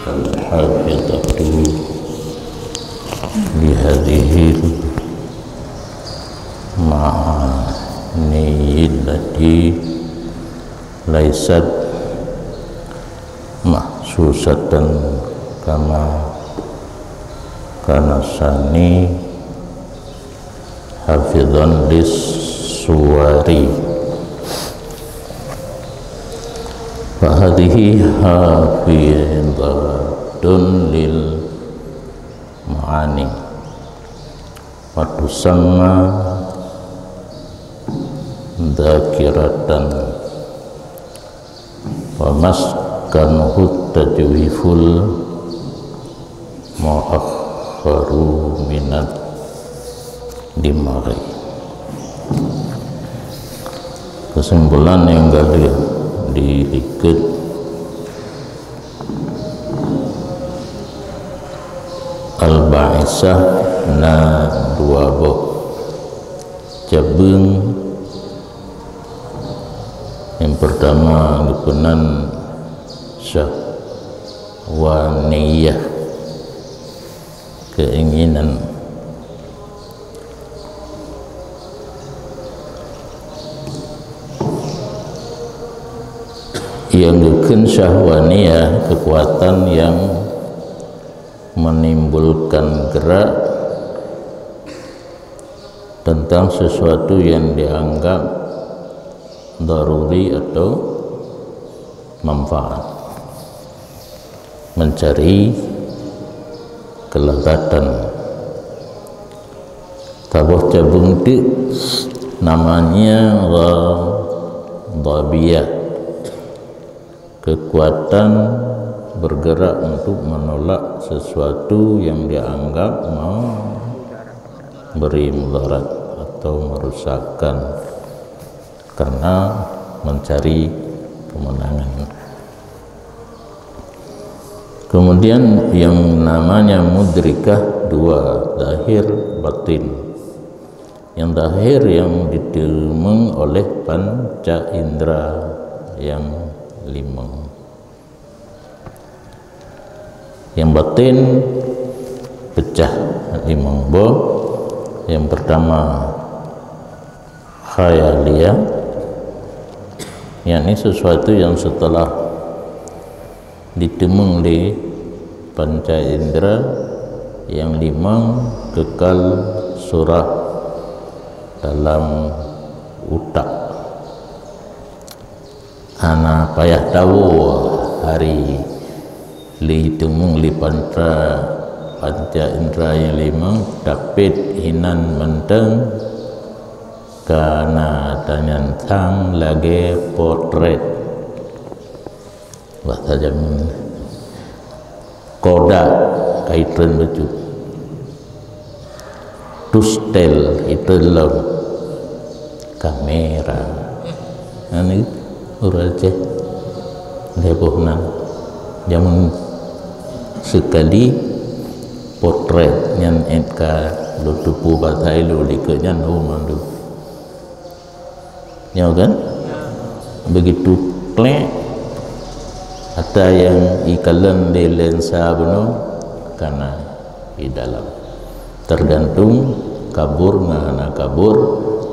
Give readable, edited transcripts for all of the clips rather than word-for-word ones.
الحافظة لهذه المعاني التي ليست محسوسة كما كان الثاني حافظا للصور. فهذه حافظة للمعاني وتسمى dzakiratan wa maskanuhu tajwiful mu'akharu minat dimari. Kesimpulan yang tadi diikut al-ba'isah na dua boh cabung. Yang pertama dipenan syahwaniyah, keinginan. Yang bukan syahwaniyah, kekuatan yang menimbulkan gerak tentang sesuatu yang dianggap daruri atau manfaat, mencari kelezatan. Tabuh cabung itu namanya ghadabiyah, kekuatan bergerak untuk menolak sesuatu yang dianggap memberi mudarat atau merusakkan karena mencari kemenangan. Kemudian yang namanya mudrikah dua, zahir batin. Yang zahir yang ditemung oleh panca indera yang lima. Yang batin pecah lima boh. Yang pertama khayaliyah, yakni sesuatu yang setelah ditemung di panca indera yang lima kekal surah dalam utak. Ana payah tahu hari li temung li panca indera yang lima dapet hinan menteng karena tanyantang lagi potret bahasa jamin koda kaitan baju tustel itu dalam kamera ini uraje lebohnan jamun sekali potret yang enka lutupu bahasa ilu likanya numandu ya kan, begitu klek ada yang ikalan di lensa beno karena di dalam tergantung kabur ngana kabur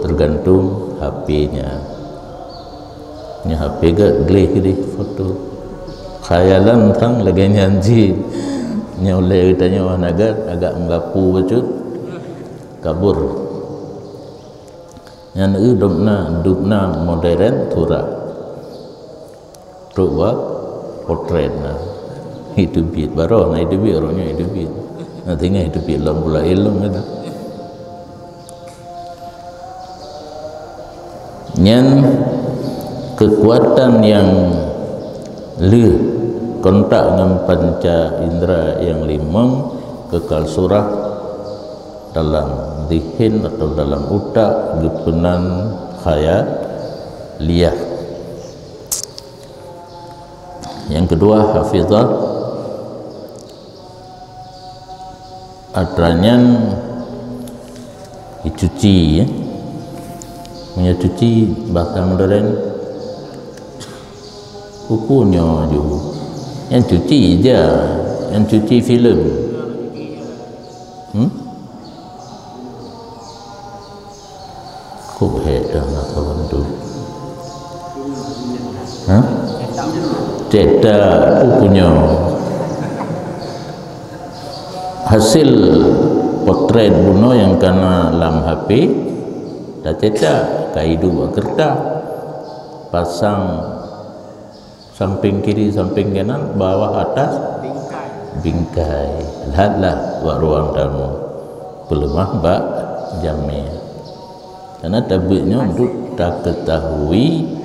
tergantung HP-nya nya HP gak gleh di foto khayalan tang lagi nyanji nya oleh ditanya wah agak menggapu becut kabur. Yang dupna modern tura buat potret na hidup bit baru na hidup bit orangnya hidup bit nanti nggak hidup bit lang pula ilmu ada yang kekuatan yang kontak dengan panca indera yang lima kekal surah dalam dihin atau dalam utak gepenan khayaliyah. Yang kedua hafizah adranya dicuci ya. Mencuci bahasa modern kukunya juga Yang cuci je, yang cuci filem. Kok dah nak kawan tu? Cetak punya hasil potret buno yang kena dalam HP dah cetak kaidu buat kertas, pasang samping kiri samping kanan bawah atas bingkai. Lihatlah buat ruang tamu pelemah bak jamil, karena tabutnya untuk tak ketahui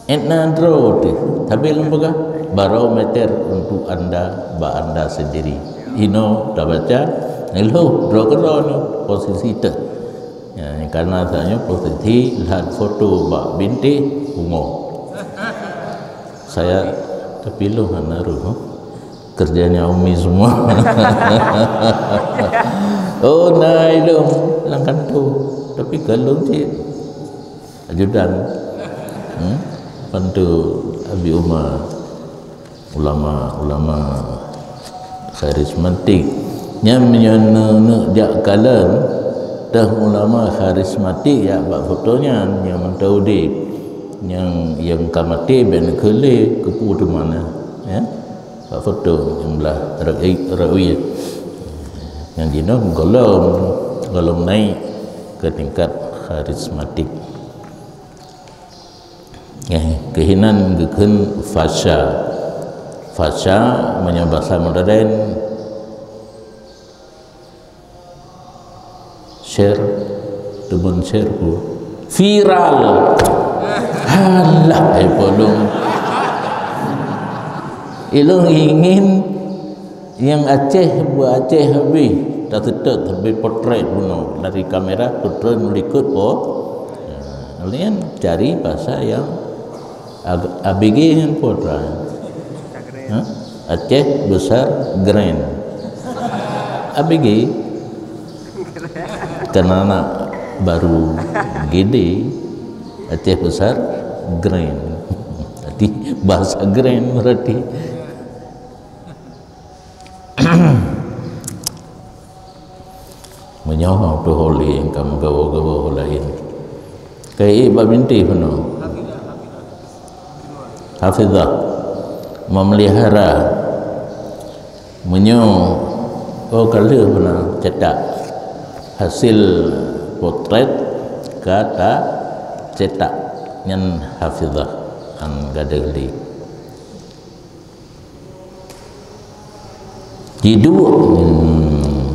etna draw tu tapi lembaga barometer untuk anda bak anda sendiri. Ino dah baca hello draw ni posisi tu ya, karena tanya posisi lihat foto bak binti umur saya terpilu hanaru kerjanya Umi semua. Oh nah ilmu langkan tu tapi kalau cik ajudan bantu Abi Umar ulama karismatik yang menyana jak kalan dah ulama karismatik ya bak fotonya yang mentau di yang kamati ben kele kepu tu mana ya bak foto yang belah rawi yang dino golong naik ke tingkat karismatik. Kehinan geken fasya menyebabkan modern share tebun share ku viral halah bolong ilung ingin yang Aceh buat Aceh habis dah tetap habis potret buno dari kamera potret melikut kalian cari bahasa yang ABG yang potret Aceh besar grand ABG karena anak baru gede Aceh besar grand jadi bahasa grand berarti menyohong tu holi yang kamu gawa-gawa lain kayak ibu binti penuh hafizah memelihara kalau pernah cetak hasil potret kata cetak yang hafizah an gadeli jidu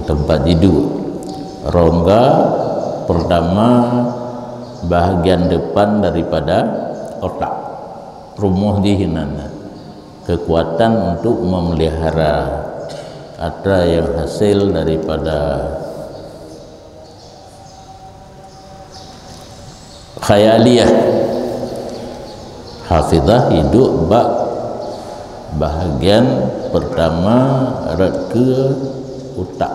tempat jidu rongga pertama bahagian depan daripada otak rumuh dihinana kekuatan untuk memelihara ada yang hasil daripada khayaliyah hafizah hidup bak bahagian pertama ke otak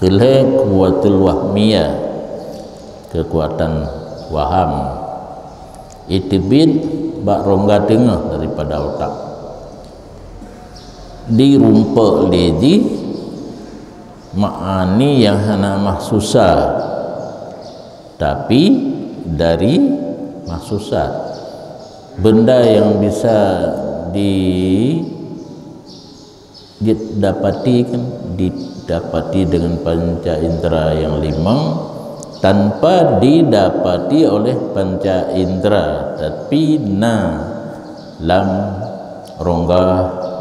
kelih kuatul wahmiyah kekuatan waham itibid bak rongga tengah daripada otak di rumput leji ma'ani yang hana mahsusah tapi dari mahsusah benda yang bisa didapati dengan panca indera yang lima tanpa didapati oleh panca indera tapi lam rongga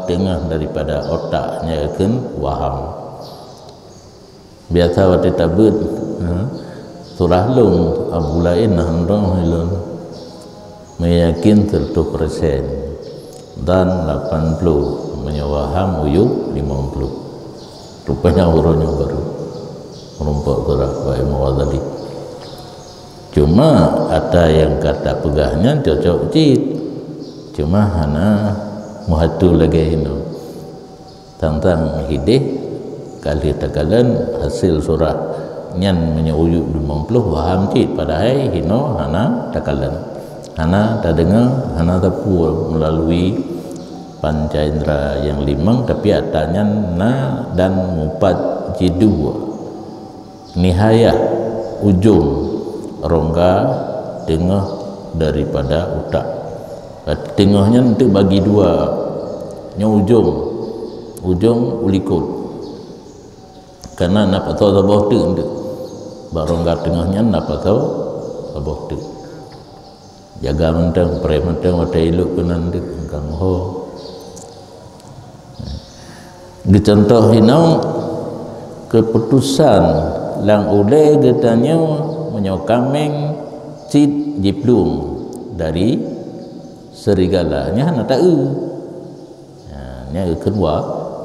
tengah daripada otaknya kan waham biasa waktu tabut surah lung abulain handong hilun meyakin 100% dan 80 menyawaham uyuk 50 rupanya urunnya baru merumpuk surah wa mawadali cuma ada yang kata pegahnya cocok cit cuma hana muhatu lagi ini tentang hidih kali takalan hasil surah nyan menyuyuk 50 waham cit padahal hino hana takalan hana tak dengar, hana tapu melalui panca indera yang limang, tapi atanya na dan mupat jidu nihayah ujung rongga tengah daripada utak. Tengahnya nanti bagi dua, yang ujung ulikut, karena nak tahu tabah tu nanti barongga tengahnya nak tahu tabah tu. Jaga mentang pere mentang mata elok ke nanti kang ho. Di contoh ini keputusan lang oleh getanya menyokameng cit jiplung dari serigala nya hana tahu. Nya kedua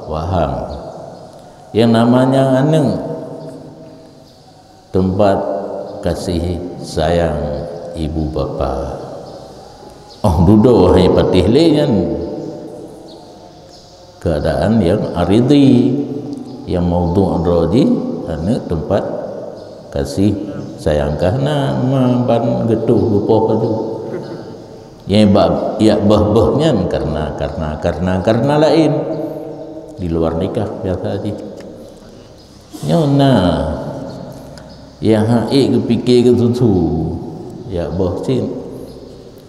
waham. Yang namanya aneng tempat kasih sayang ibu bapa. Oh dudo hai patih leyan keadaan yang aridi yang maudhu' roji ane tempat kasih sayang karena ban getuh lupa kadu yang ya bah-bahnya karena lain di luar nikah biasa aja nyona yang hai kepikir ke tutu ya bah cin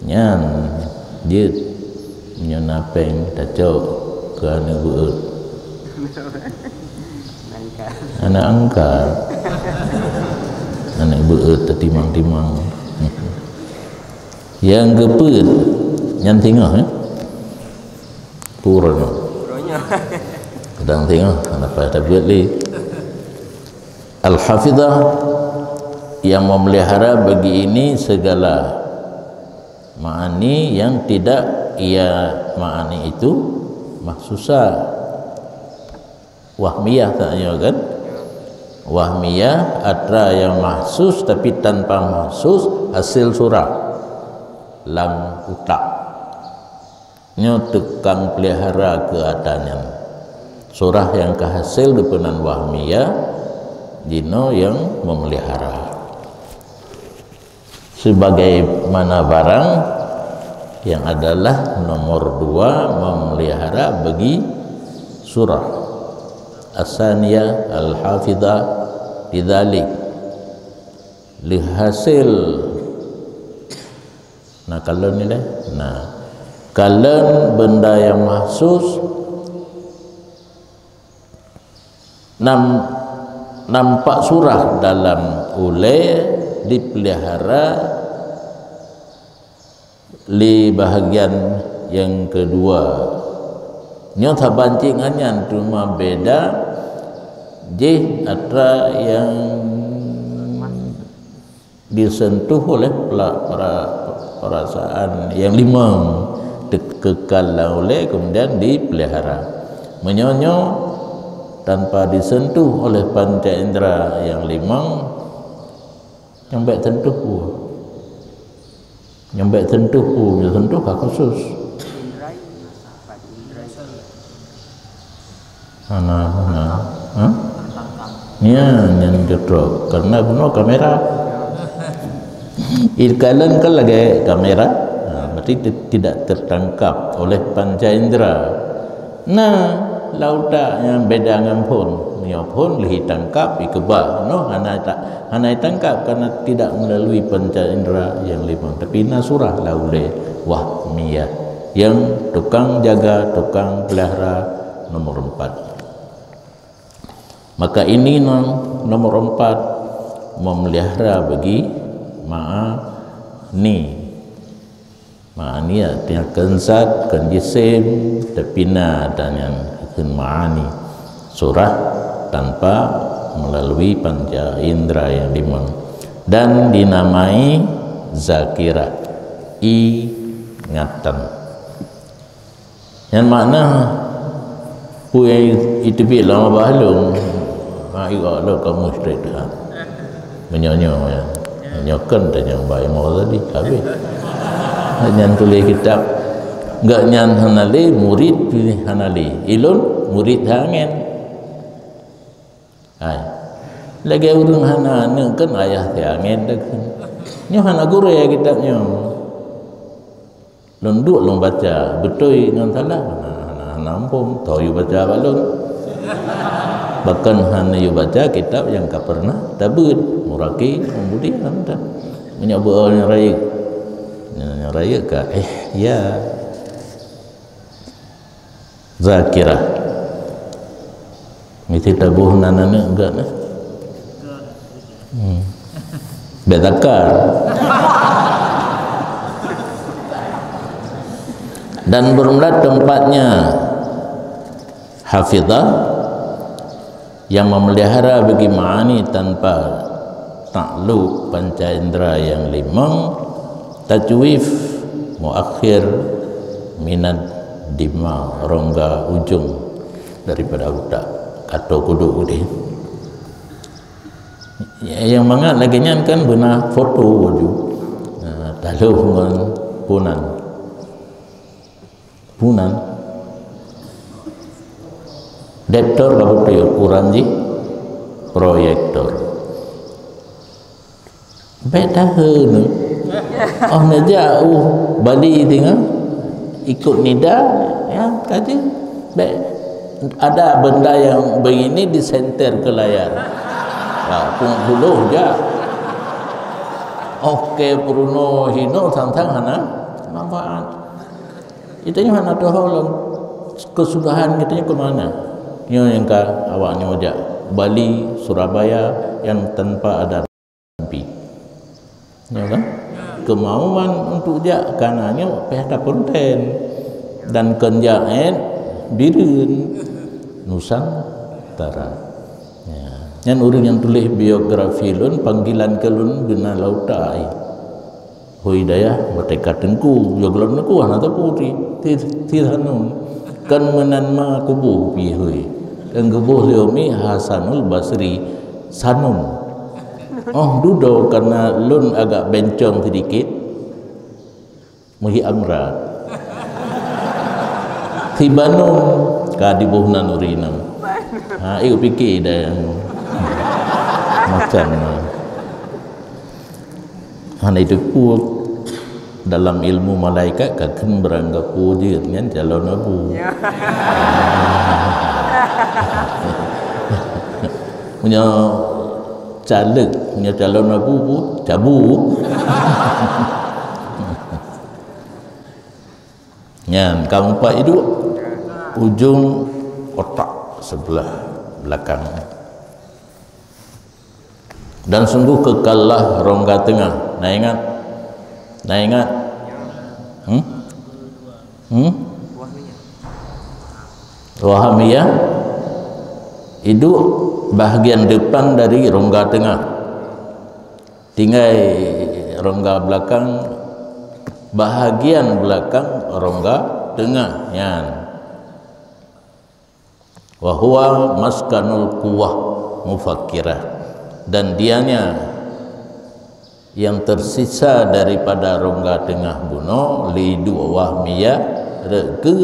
nyan dia nyona peng tacok ke anak beut anak angkat anak beut tertimang-timang yang gepet nyan tengah puronya kadang tengah kenapa ada buat li al-hafizah yang memelihara bagi ini segala ma'ani yang tidak ia ma'ani itu mahsusah wahmiyah taknya kan wahmiyah atra yang mahsus tapi tanpa mahsus hasil surah lam utak nyo tekang pelihara keadaannya surah yang kehasil depanan wahmiyah dino yang memelihara sebagai mana barang yang adalah nomor 2 memelihara bagi surah asaniyah al-hafidhah bidzalik lihasil. Nah kalau ni dah kalau benda yang mahsus nampak surah dalam oleh dipelihara li bahagian yang kedua nyata bancing anyan cuma beda je atra yang disentuh oleh perasaan yang limang kekal oleh kemudian dipelihara menyonyo tanpa disentuh oleh panca indera yang limang yang baik tentuh yang baik tentuh khusus ya yang jedrok karena benar kamera ilkalan kan lagi kamera berarti tidak tertangkap oleh panca indera. Nah lauta yang beda dengan pun lihi tangkap ikebah no hana tangkap karena tidak melalui panca indera yang 5 tapi nasurah laule wahmiyah yang tukang jaga tukang pelihara nomor 4. Maka ini nomor 4 memelihara bagi ma'ani artinya kenzat kenjisim tepina dan yang ma'ani surah tanpa melalui panca indera yang 5 dan dinamai zakirah ingatan yang makna itu bila bahalung ikat lo kamu straight menyonyo ya nyokan dan yang baik mau tadi habis nyan tulis kitab enggak nyan hanali murid pilih hanali ilun murid hangen ai lagi urang hana kan ayah ti hangen dak nyo hana guru ya kitabnya Lunduk long baca betul dengan salah. Nampung tahu you baca balon. Bahkan hanya you baca kitab yang tak pernah tabut muraki kemudian dah menyebut orang raya ke ya zakirah mesti tabuh nanana enggak nah bedakar dan bermula tempatnya hafizah yang memelihara bagi ma'ani tanpa takluk panca indera yang limang, tajwif muakhir minat dima rongga ujung daripada utak kato kudu ini yang mangat lagi nyan kan benar foto waju taluh dengan punan dektor kalau tu ukuran ji proyektor beda hơn oh na jauh Bali tengah ikut nida ya kaji ada benda yang begini disenter ke layar pun dulu je oke Bruno hino tantang hana manfaat itu hana doholong kesudahan kitanya ke mana yang ke awaknya aja Bali Surabaya yang tanpa ada rampi ya kan kemauan untuk jak kanannya pihak konten dan kenjaen birun Nusantara ya yang orang yang tulis biografi lun panggilan kelun guna lautai Hidayah mereka tengku joglon ku ana tapu ti hanun kan menanma kubu pihui dan kubu Leomi Hasanul Basri sanun oh dudo karena lun agak bencong sedikit muhi amra tibanun ka di buhnan urinam iku pikir dah macam hanya itu pun dalam ilmu malaikat kan beranggap wujud kan calon abu punya caleg punya calon abu bu cabu nyan kamu pak itu ujung otak sebelah belakang dan sungguh kekallah rongga tengah nah ingat wahamiyah itu bahagian depan dari rongga tengah tinggal rongga belakang bahagian belakang rongga tengah yan wa huwa maskanul quwwah mufakkirah dan dianya yang tersisa daripada rongga tengah buno lidu wahmiyah ke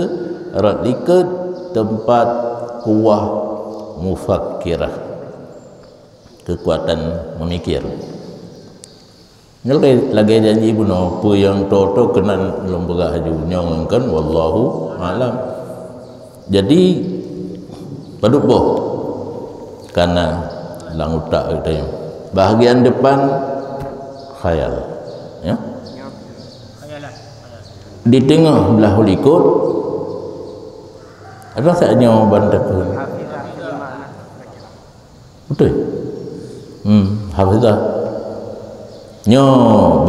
liket tempat kuwah mufakkirah kekuatan memikir lagi janji buno pu yang toto kena lembaga haju nyongkan wallahu alam jadi paduk boh karena langutak kita bahagian depan khayal ya di tengah belah likut ada saatnya bantakan betul hafizah nyo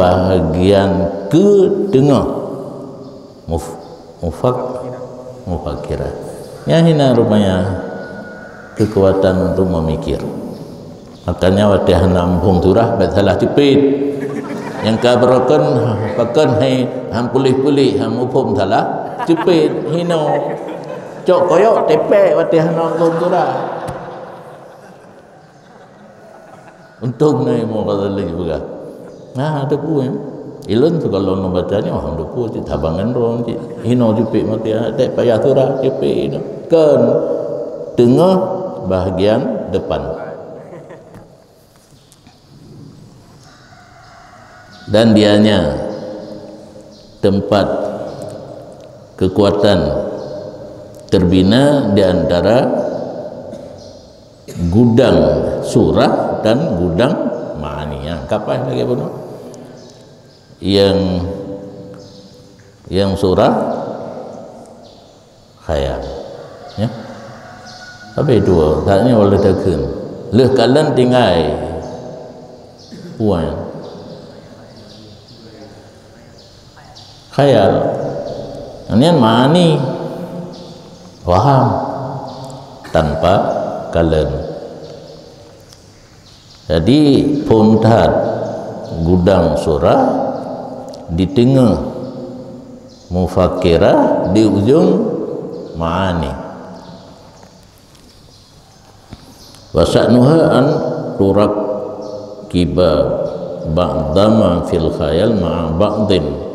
bahagian ke tengah mufakkirah ya hina rupanya kekuatan untuk memikir makanya watih nampung turah salah cepit yang kabrokan pakan hai ham pulih-pulih ham upum salah cepit hino cok koyok tepe watih nampung turah untung nai mau kata lagi juga nah ada pu ilun tu kalau nak bacanya oh ada pu cik tabangan ron cik hino cepit mati ada payah turah cepit kan tengah bahagian depan dan dianya tempat kekuatan terbina di antara gudang surah dan gudang ma'ani. Kapan lagi pun yang surah khayal ya. Apa itu? Katanya oleh takun leh kalian tinggal puan khayal ini ma'ani waham tanpa kalian. Jadi pontat gudang surah di tengah, mufakkirah di ujung ma'ani. Wa sa'nuha an turak kiba ba'dama fil khayal ma'a ba'din.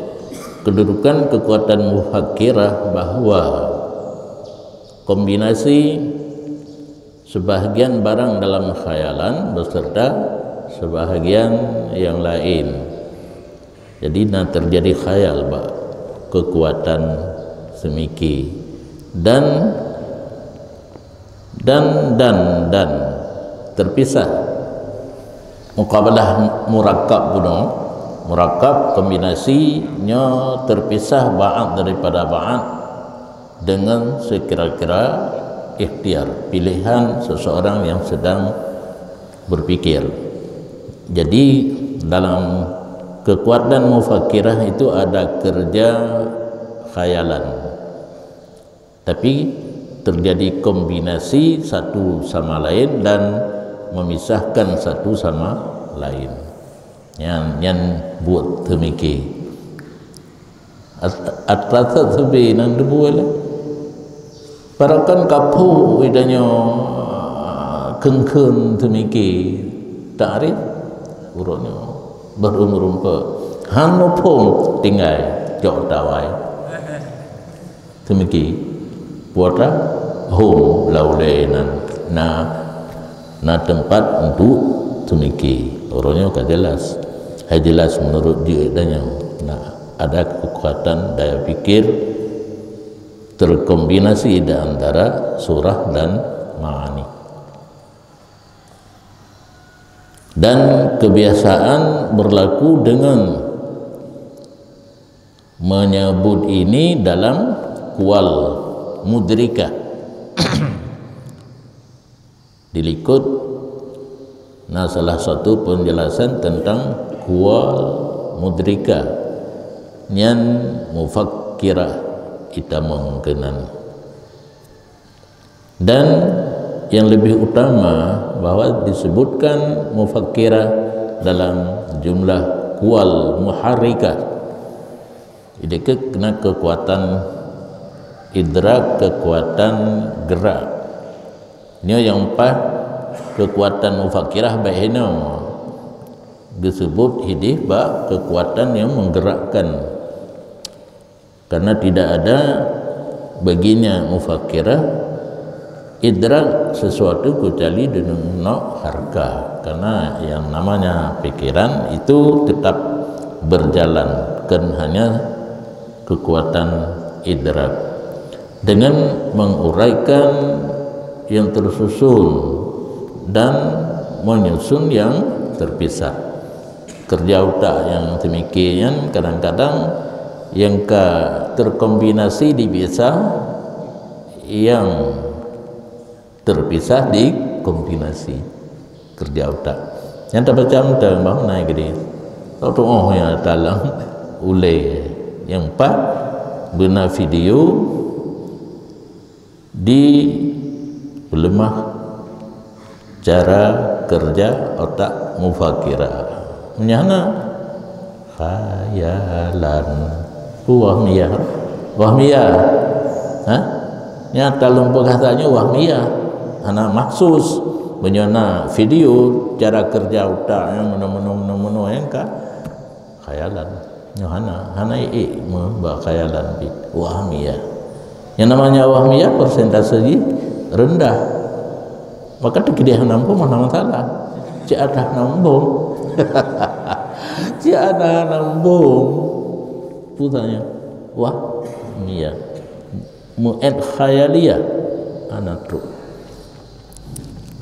Kedudukan kekuatan mufakkirah bahwa kombinasi sebahagian barang dalam khayalan beserta sebahagian yang lain. Jadi terjadi khayal kekuatan semiki dan terpisah. Muqabalah murakkab puno, murakkab kombinasinya terpisah ba'ad daripada ba'ad dengan sekira-kira ikhtiar, pilihan seseorang yang sedang berpikir. Jadi dalam kekuatan mufakkirah itu ada kerja khayalan, tapi terjadi kombinasi satu sama lain dan memisahkan satu sama lain. Yang buat temiki at-rata tabi nang debuala parakan kapu idanya kengkeng temiki ta'rif urutnya berumur hanu pun tinggal jauh tawai temiki buatlah home laulenan na tempat untuk temiki orangnya kan jelas. Hai jelas menurut dia adanya ada kekuatan daya pikir terkombinasi di antara surah dan ma'ani. Dan kebiasaan berlaku dengan menyebut ini dalam kual mudrika. Dilikut salah satu penjelasan tentang kual mudrika yang mufakkirah kita mengenal. Dan yang lebih utama bahwa disebutkan mufakkirah dalam jumlah kual muharrikah. Jadi kena kekuatan idrak, kekuatan gerak. Ini yang empat kekuatan mufakkirah baiknya disebut hidih kekuatan yang menggerakkan, karena tidak ada baginya mufakkirah idrak sesuatu kecuali dengan harka, karena yang namanya pikiran itu tetap berjalan kan hanya kekuatan idrak dengan menguraikan yang tersusun dan menyusun yang terpisah. Kerja otak yang demikian kadang-kadang yang terkombinasi dipisah, yang terpisah dikombinasi kerja otak. Yang tak macam tu naik gede. Tahu yang dalam ulai yang empat guna video di lemah cara kerja otak mufakkirah. Menyana khayalan wahmiyah nyata lumpur katanya wahmiyah anak maksus menyana video cara kerja otak yang meno yang khayalan hana khayalan wahmiyah. Yang namanya wahmiyah persentase rendah, maka kegedean nampung mana masalah. Cik ada nambung cik ada nambung putanya wah iya mu'ad khayaliyah anak tu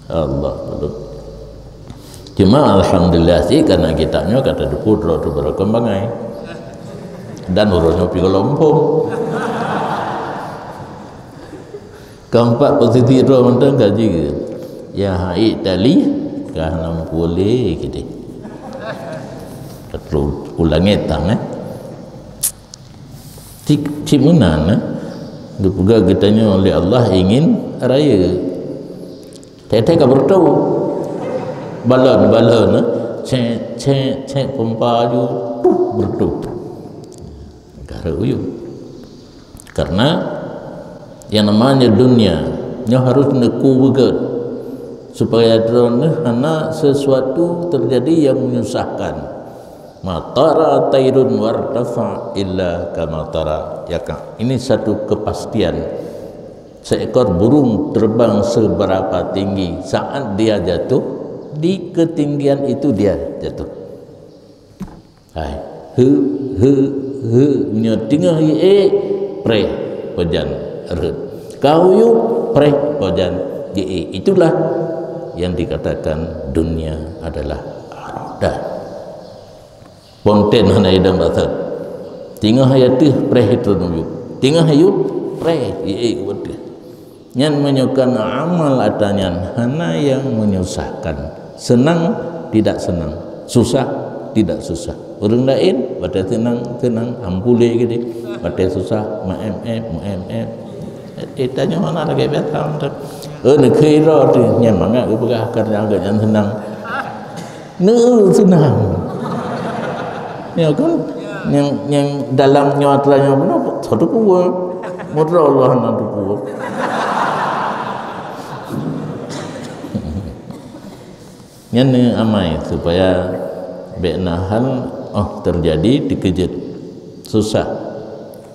Allah betul. Cuma alhamdulillah sih karena kitabnya kata depu tu berkembang dan urusnya pi Lompong. Keempat posisi roh mentang gaji ya haid tali kahana boleh gitu. Terus ulangi tang cik menan juga kitanya oleh Allah ingin raya tete ka bertau balon cek pempaju bertau karena karena yang namanya dunia nya harus neku begat supaya drone hana sesuatu terjadi yang menyusahkan. Matara tairun wartafa illa kama tara yaka. Ini satu kepastian. Seekor burung terbang seberapa tinggi, saat dia jatuh di ketinggian itu dia jatuh. Hai nya tingah pre pajan erut kau yu pre pajan ge. Itulah yang dikatakan dunia adalah arodah. Ponten hana idam batat tingah hayatih pre itu nuyu tingah hayu pre wadi nyan menyukan amal atanyan hana yang menyusahkan, senang tidak senang, susah tidak susah. Orang lain pada tenang ampule gitu, pada susah tanya mana lagi betam nak kira tu nyan mangga berkah kerja agak yang senang senang ya kan yang dalam nyawatranya benar satu kuat mudra Allah nanti kuat yang amai supaya benahal terjadi dikejut susah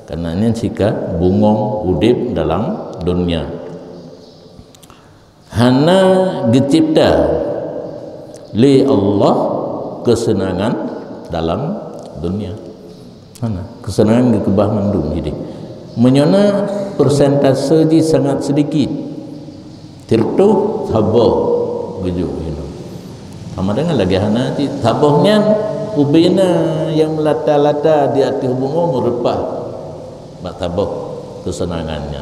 karena ini jika bungong udip dalam dunia hana dicipta li Allah kesenangan dalam dunia mana kesenangan di kebah mandum jadi menyona persentase di sangat sedikit tirtu sabar begitu hidup sama dengan lagi hana di sabarnya ubina yang melata-lata di hati hubungan merepah mak sabar kesenangannya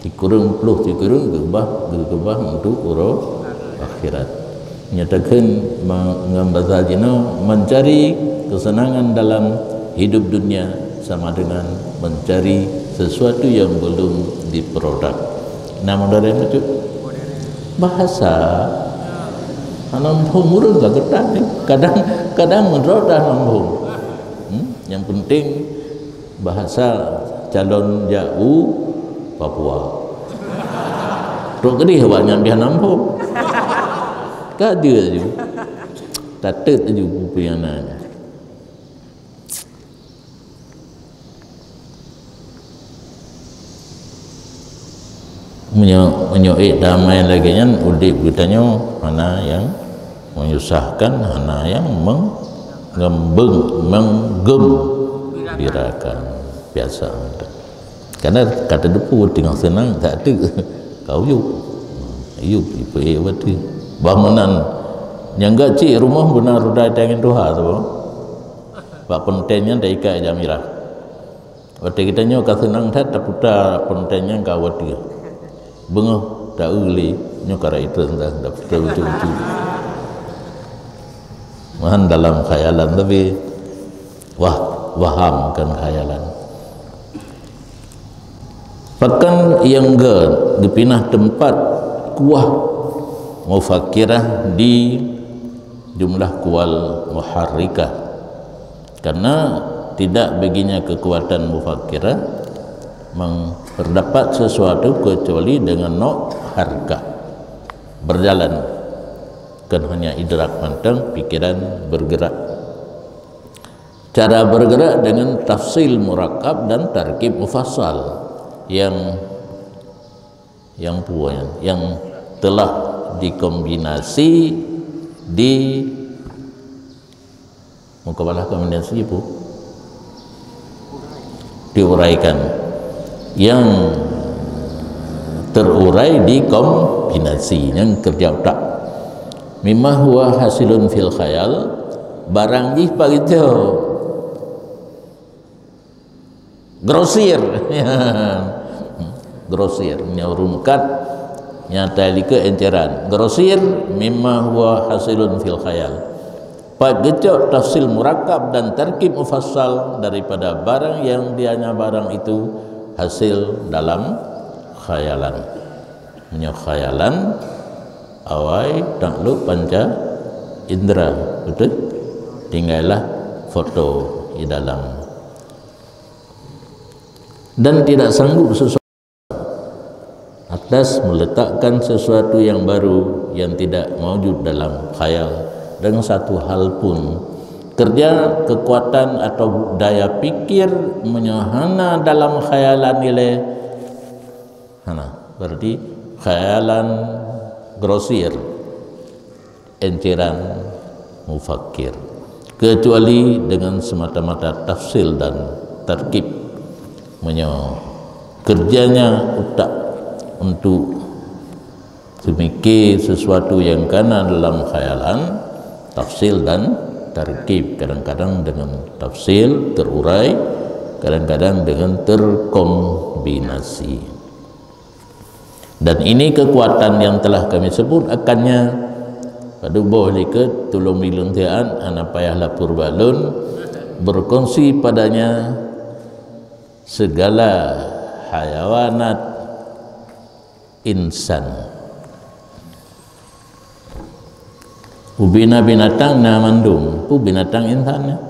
dikurung peluh dikurung kebah untuk uro akhirat nyatakan mengambil jino mencari kesenangan dalam hidup dunia sama dengan mencari sesuatu yang belum diperoleh. Namun dari itu bahasa nampung murung gak getah kadang menrodah nampung. Yang penting bahasa calon jauh Papua. Rok gede banyak dia nampung. Kadia je. Tatet je pupiananya. Menyuik damai lagi kan udip kitanya mana yang menyusahkan, mana yang menggembirakan biasa. Karena kata depu tinggal senang tak ada kau yuk ibu wati bangunan yang gaji rumah benar udah dengan doa tu pak pentennya dah ikat jamirah wati kita nyo senang tak putar pentennya kau wati bengah tak uli nyokara itu entah dapat betul-betul mahan dalam khayalan tapi waham kan khayalan bahkan yang dipinah tempat kuah mufakirah di jumlah kual muharrikah karena tidak baginya kekuatan mufakirah terdapat sesuatu kecuali dengan harga berjalan kan hanya idrak mantang pikiran bergerak cara bergerak dengan tafsil murakab dan tarkib mufassal yang telah dikombinasi di mukabalah kombinasi diuraikan yang terurai di kombinasi yang kerja otak. Mimma huwa hasilun fil khayal, barang jih begitu grosir grosir nyurumkat nyata lika enceran grosir mimma huwa hasilun fil khayal, begitu tafsil murakkab dan tarkib mufassal daripada barang yang dianya barang itu hasil dalam khayalan. Khayalan awai takluk panca indera, betul? Tinggallah foto di dalam, dan tidak sanggup sesuatu atas meletakkan sesuatu yang baru yang tidak mewujud dalam khayal dengan satu hal pun. Kerja kekuatan atau daya pikir menyahana dalam khayalan nilai berarti khayalan grosir, enceran mufakir, kecuali dengan semata-mata tafsil dan tarkib, kerjanya otak untuk memikir sesuatu yang kena dalam khayalan, tafsil dan tarkib, kadang-kadang dengan tafsil terurai, kadang-kadang dengan terkombinasi. Dan ini kekuatan yang telah kami sebut akannya pada boleh ke tolong bilentian anak payah lapur balun berkongsi padanya segala hayawanat insan. Ubina binatang na mandum, pu binatang insan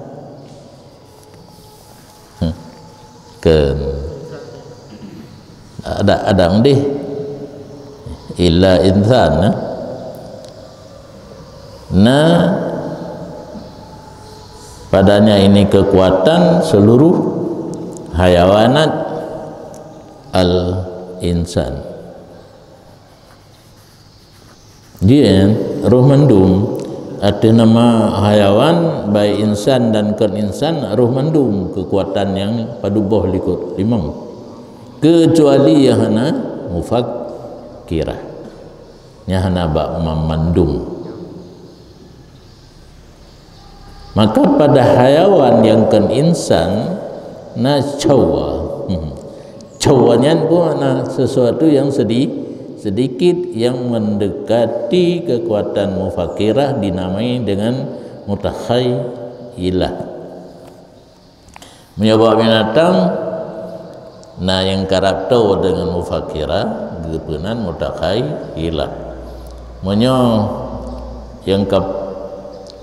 kan ada undih illa insan padanya ini kekuatan seluruh hayawanat al insan. Dia roh mendung ada nama hayawan baik insan dan kan insan, roh mendung kekuatan yang paduboh likut limang, kecuali yang hana mufakirah yang hana bak memandung. Maka pada hayawan yang kan insan na cawa cawanya pun sesuatu yang sedikit yang mendekati kekuatan mufakirah dinamai dengan mutakhayyilah. Menyebab binatang yang karab tahu dengan mufakirah gepenan mutakhayyilah.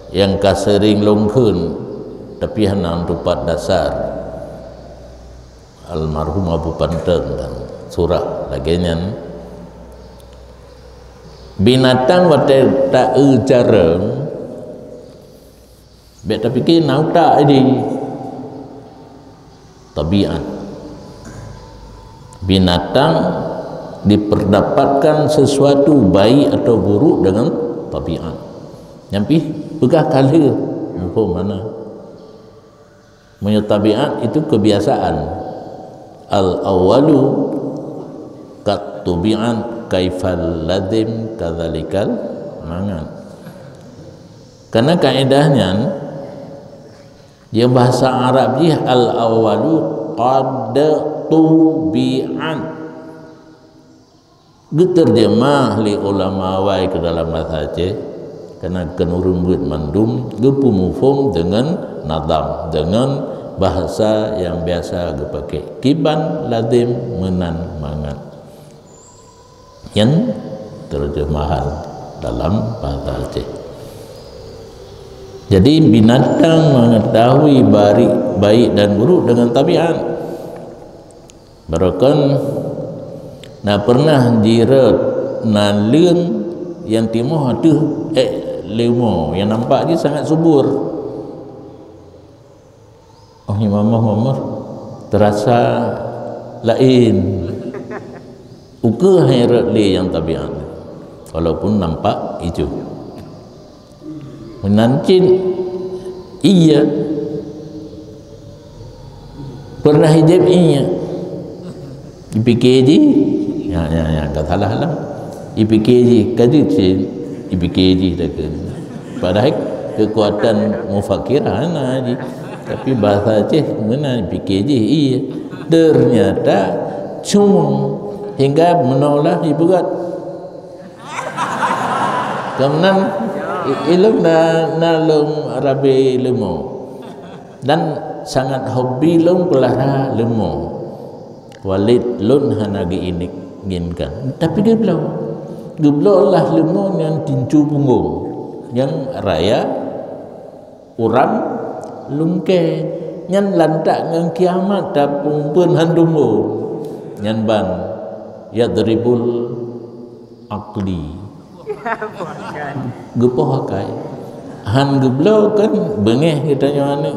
Yang kasering longkeun tapi hana tupat dasar almarhum Abu Panteng dan surah laginya binatang wate tak jarang bet tapi ke nauta ini tabiat binatang diperdapatkan sesuatu baik atau buruk dengan tabiat nyampi begah kala mana tabiat itu kebiasaan al awalu kat tubi'an kaifal ladim kadzalikal mangan. Karena kaedahnya yang bahasa Arab ni al awalu qad tubi'an, diterjemah li ulama wai ke dalam bahasa Aceh karena kenurung buat mandum gepumufum dengan nadam, dengan bahasa yang biasa dipakai kiban ladim menan mangan yang terjemahan dalam bahasa Aceh. Jadi binatang mengetahui baik dan buruk dengan tabiat. Barakan pernah jirat leun yang timuh ada lemo yang nampak dia sangat subur. Oh ni mamah terasa lain. Uka hairat le yang tabiat walaupun nampak hijau. Menancin iya pernah hijab iya dipikir je ya kata lah IPKJ kaji cin IPKJ dah ke padahal kekuatan mufakkirah na ji tapi bahasa Aceh mana IPKJ iya ternyata cuma hingga menolak ibarat kemudian ilmu nalung Arabi ilmu dan sangat hobi lung pelara ilmu Walid lun hanagi ini inginkan tapi dia belum lah ilmu yang tincu punggung yang raya orang lungke nyan lantak ngang kiamat tapung pun handumu nyan ban yadribul aqli gepoh akai han geblo kan bengeh kita nyohane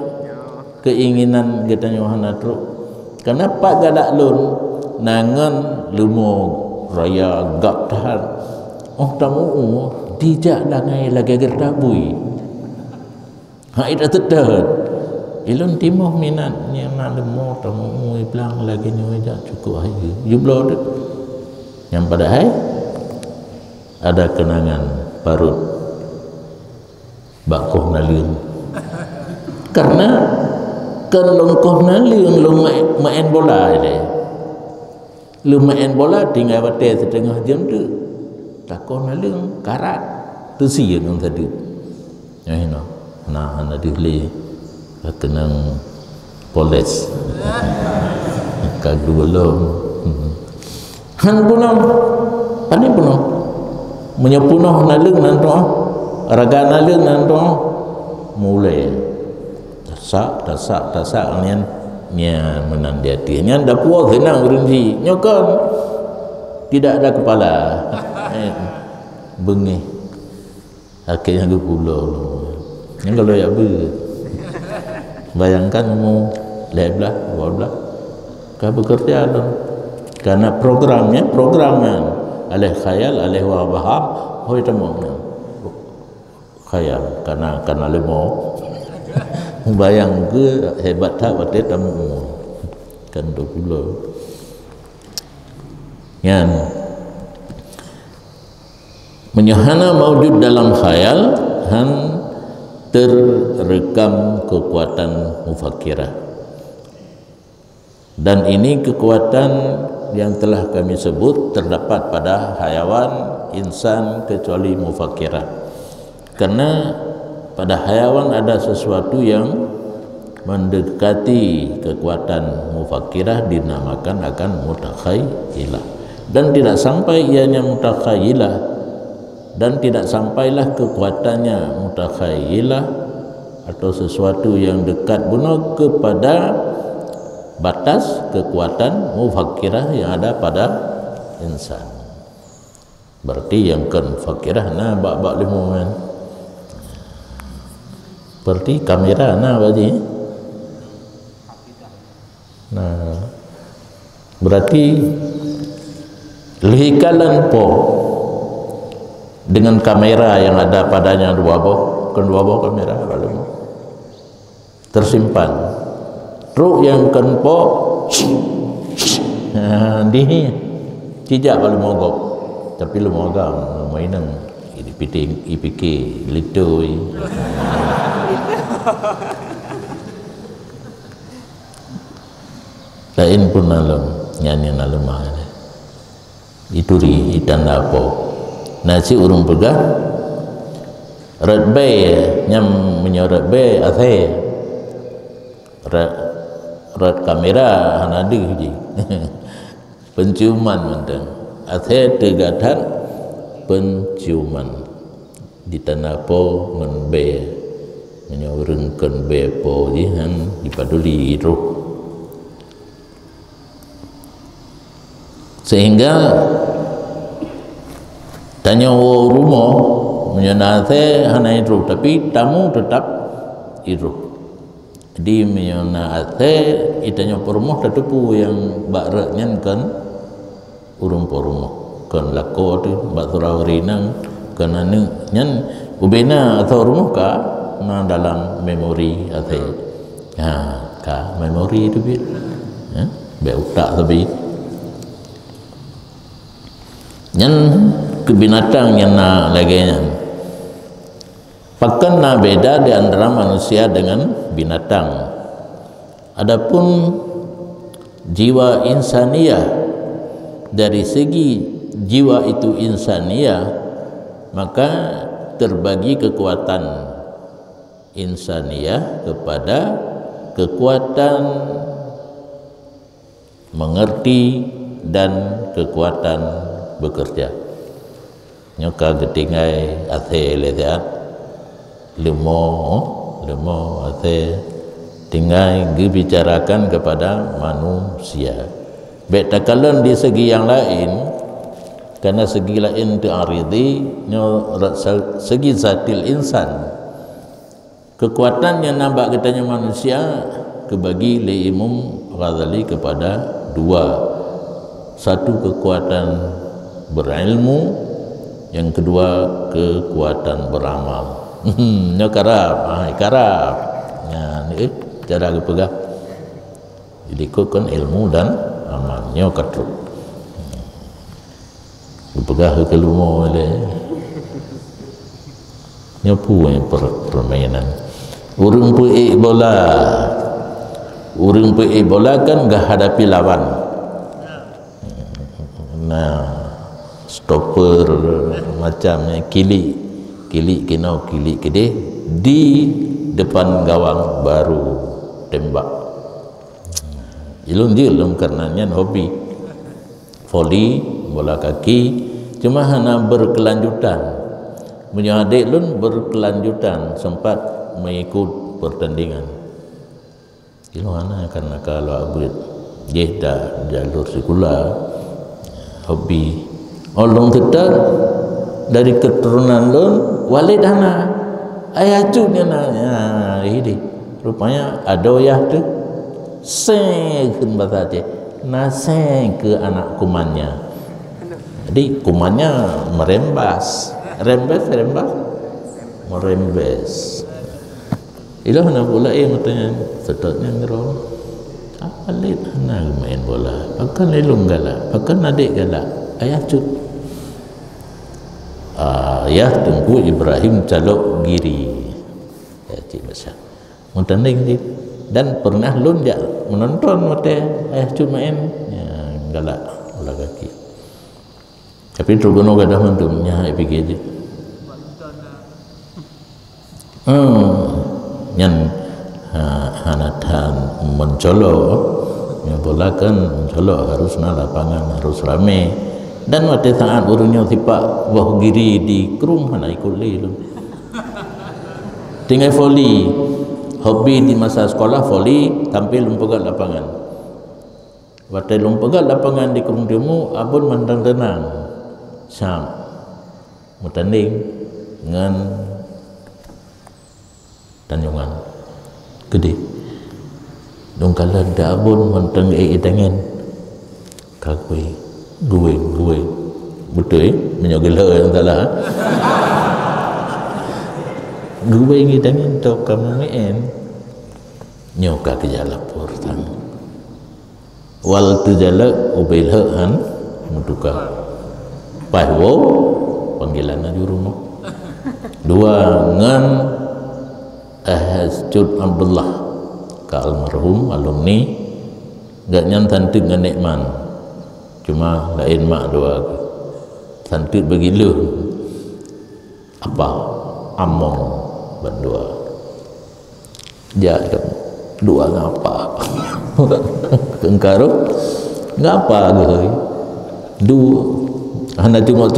keinginan kita nyohana tru kenapa gadak lun nangan lumo raya gap tahan tamu dijak langai lagi gertabui ha ida tedet ilun timoh minat yang nak lemo tamu bilang lagi nyoja cukup hari jublo dek yang pada hai ada kenangan parut bakoh naliun karena kan longkoh naliun lu main bola ini lu main bola tinggal bate setengah jam tu takoh naliun karat tu sian yang tadi ya ini nah anda dihli kenang polis kagak belum han punong pani punong menyepunoh nalung nanto raga nalung nanto mulai tasak nian nya menandiati nya ndak puas senang berhenti nyokon tidak ada kepala bengih akhirnya ke pulau yang kalau ya bayangkan mau leblah kah bekerja karena programnya alih khayal alih waham hoi temong khayal karena lemo bayang ke hebat tak batet tamu kan 20 yan menyahana maujud dalam khayal han terrekam kekuatan mufakkirah dan ini kekuatan yang telah kami sebut terdapat pada hayawan insan kecuali mufakkirah karena pada hayawan ada sesuatu yang mendekati kekuatan mufakkirah dinamakan akan mutakhayyilah dan tidak sampai ianya mutakhayyilah dan tidak sampailah kekuatannya mutakhayyilah atau sesuatu yang dekat benar kepada batas kekuatan mufakkirah yang ada pada insan. Berarti yang kan fakirah na bak limuman. Berarti kamera na berarti. Nah, berarti lihikalan po dengan kamera yang ada padanya dua buah kamera kalau tersimpan truk yang kenpo di tidak kalau mogok tapi lu mogam mainan ini piting IPK litoi lain pun nalem nyanyi nalem mana ituri itan apa nasi urung pegang red bay nyam menyorot bay ase red kamera hanadi ji penciuman mentang ase tegatan penciuman di tanah po ngen bay menyorengkan bay po ji han dipaduli itu sehingga tanya rumah menyenate hana itu tapi tamu tetap itu di menyenate itanya rumah tetepu yang bakreknya kan urung rumah kan lako tu bak surawarinang kan anu nyan ubena atau rumah ka na dalam memori ate ka memori itu bi be utak tapi Yang ke binatang yang nak lagi nya. Pakan na beda di antara manusia dengan binatang. Adapun jiwa insaniyah, dari segi jiwa itu insaniyah, maka terbagi kekuatan insaniyah kepada kekuatan mengerti dan kekuatan bekerja. Nyoka ketinggai ate lehat lemo ate tinggal dibicarakan kepada manusia. Beta kalian di segi yang lain, karena segi lain itu aridi, segi zatil insan, kekuatan yang nampak katanya manusia kebagi li Imam Ghazali kepada dua. Satu kekuatan berilmu, yang kedua kekuatan beramal. Nyo karab, karab. Ya, ni cara pegang. Jadi kan ilmu dan amalnya katruk. Pegang ke lumo le. Nyopu permainan. Urang pe bola. Urang pe bola kan gak hadapi lawan. Nah, stopper macamnya kili kinau kili kede di depan gawang baru tembak. Ilum karenanya hobi voli bola kaki, cuma hanya berkelanjutan. Punya adik lun berkelanjutan sempat mengikut pertandingan. Ilmu hana karena kalau abrid jeda jalur sekolah hobi. Olong tetap dari keturunan lun walid hana ayah cunya na ini rupanya adoyah tu seng bahasa Aceh naseng ke anak kumannya. Jadi kumannya merembas ilah nak bola matanya sedotnya ngerol alit hana main bola pakan lelung galak pakan adik galak ayah cut ayah tunggu Ibrahim Calok Giri ya cik bahasa mentanding ni dan pernah lun jak menonton mata ayah cut main ya galak bola kaki tapi tergono gadah mantumnya fikir je yang hanatan mencolok yang bola kan mencolok harus na lapangan harus rame dan pada saat urungnya tipak wah giri di kerung hana ikut le tinggal voli hobi di masa sekolah voli tampil lumpegat lapangan waktu lumpegat lapangan di kerung demo abun mandang tenang sam mutanding dengan Tanjungan gede dong kala da abun menteng tangan kagui gue betul menyogel yang salah gue ngi tangan tok kamu en nyoka ke jalapur tang wal tu jalak ubil han mutuka pahwo panggilan di rumah dua ngan Ahjud Abdullah ke almarhum alumni gak nyantan dengan nikman cuma lain mak doa santit bagi lu apa among berdua dia dua ngapa kengkaru ngapa gue dua hana tengok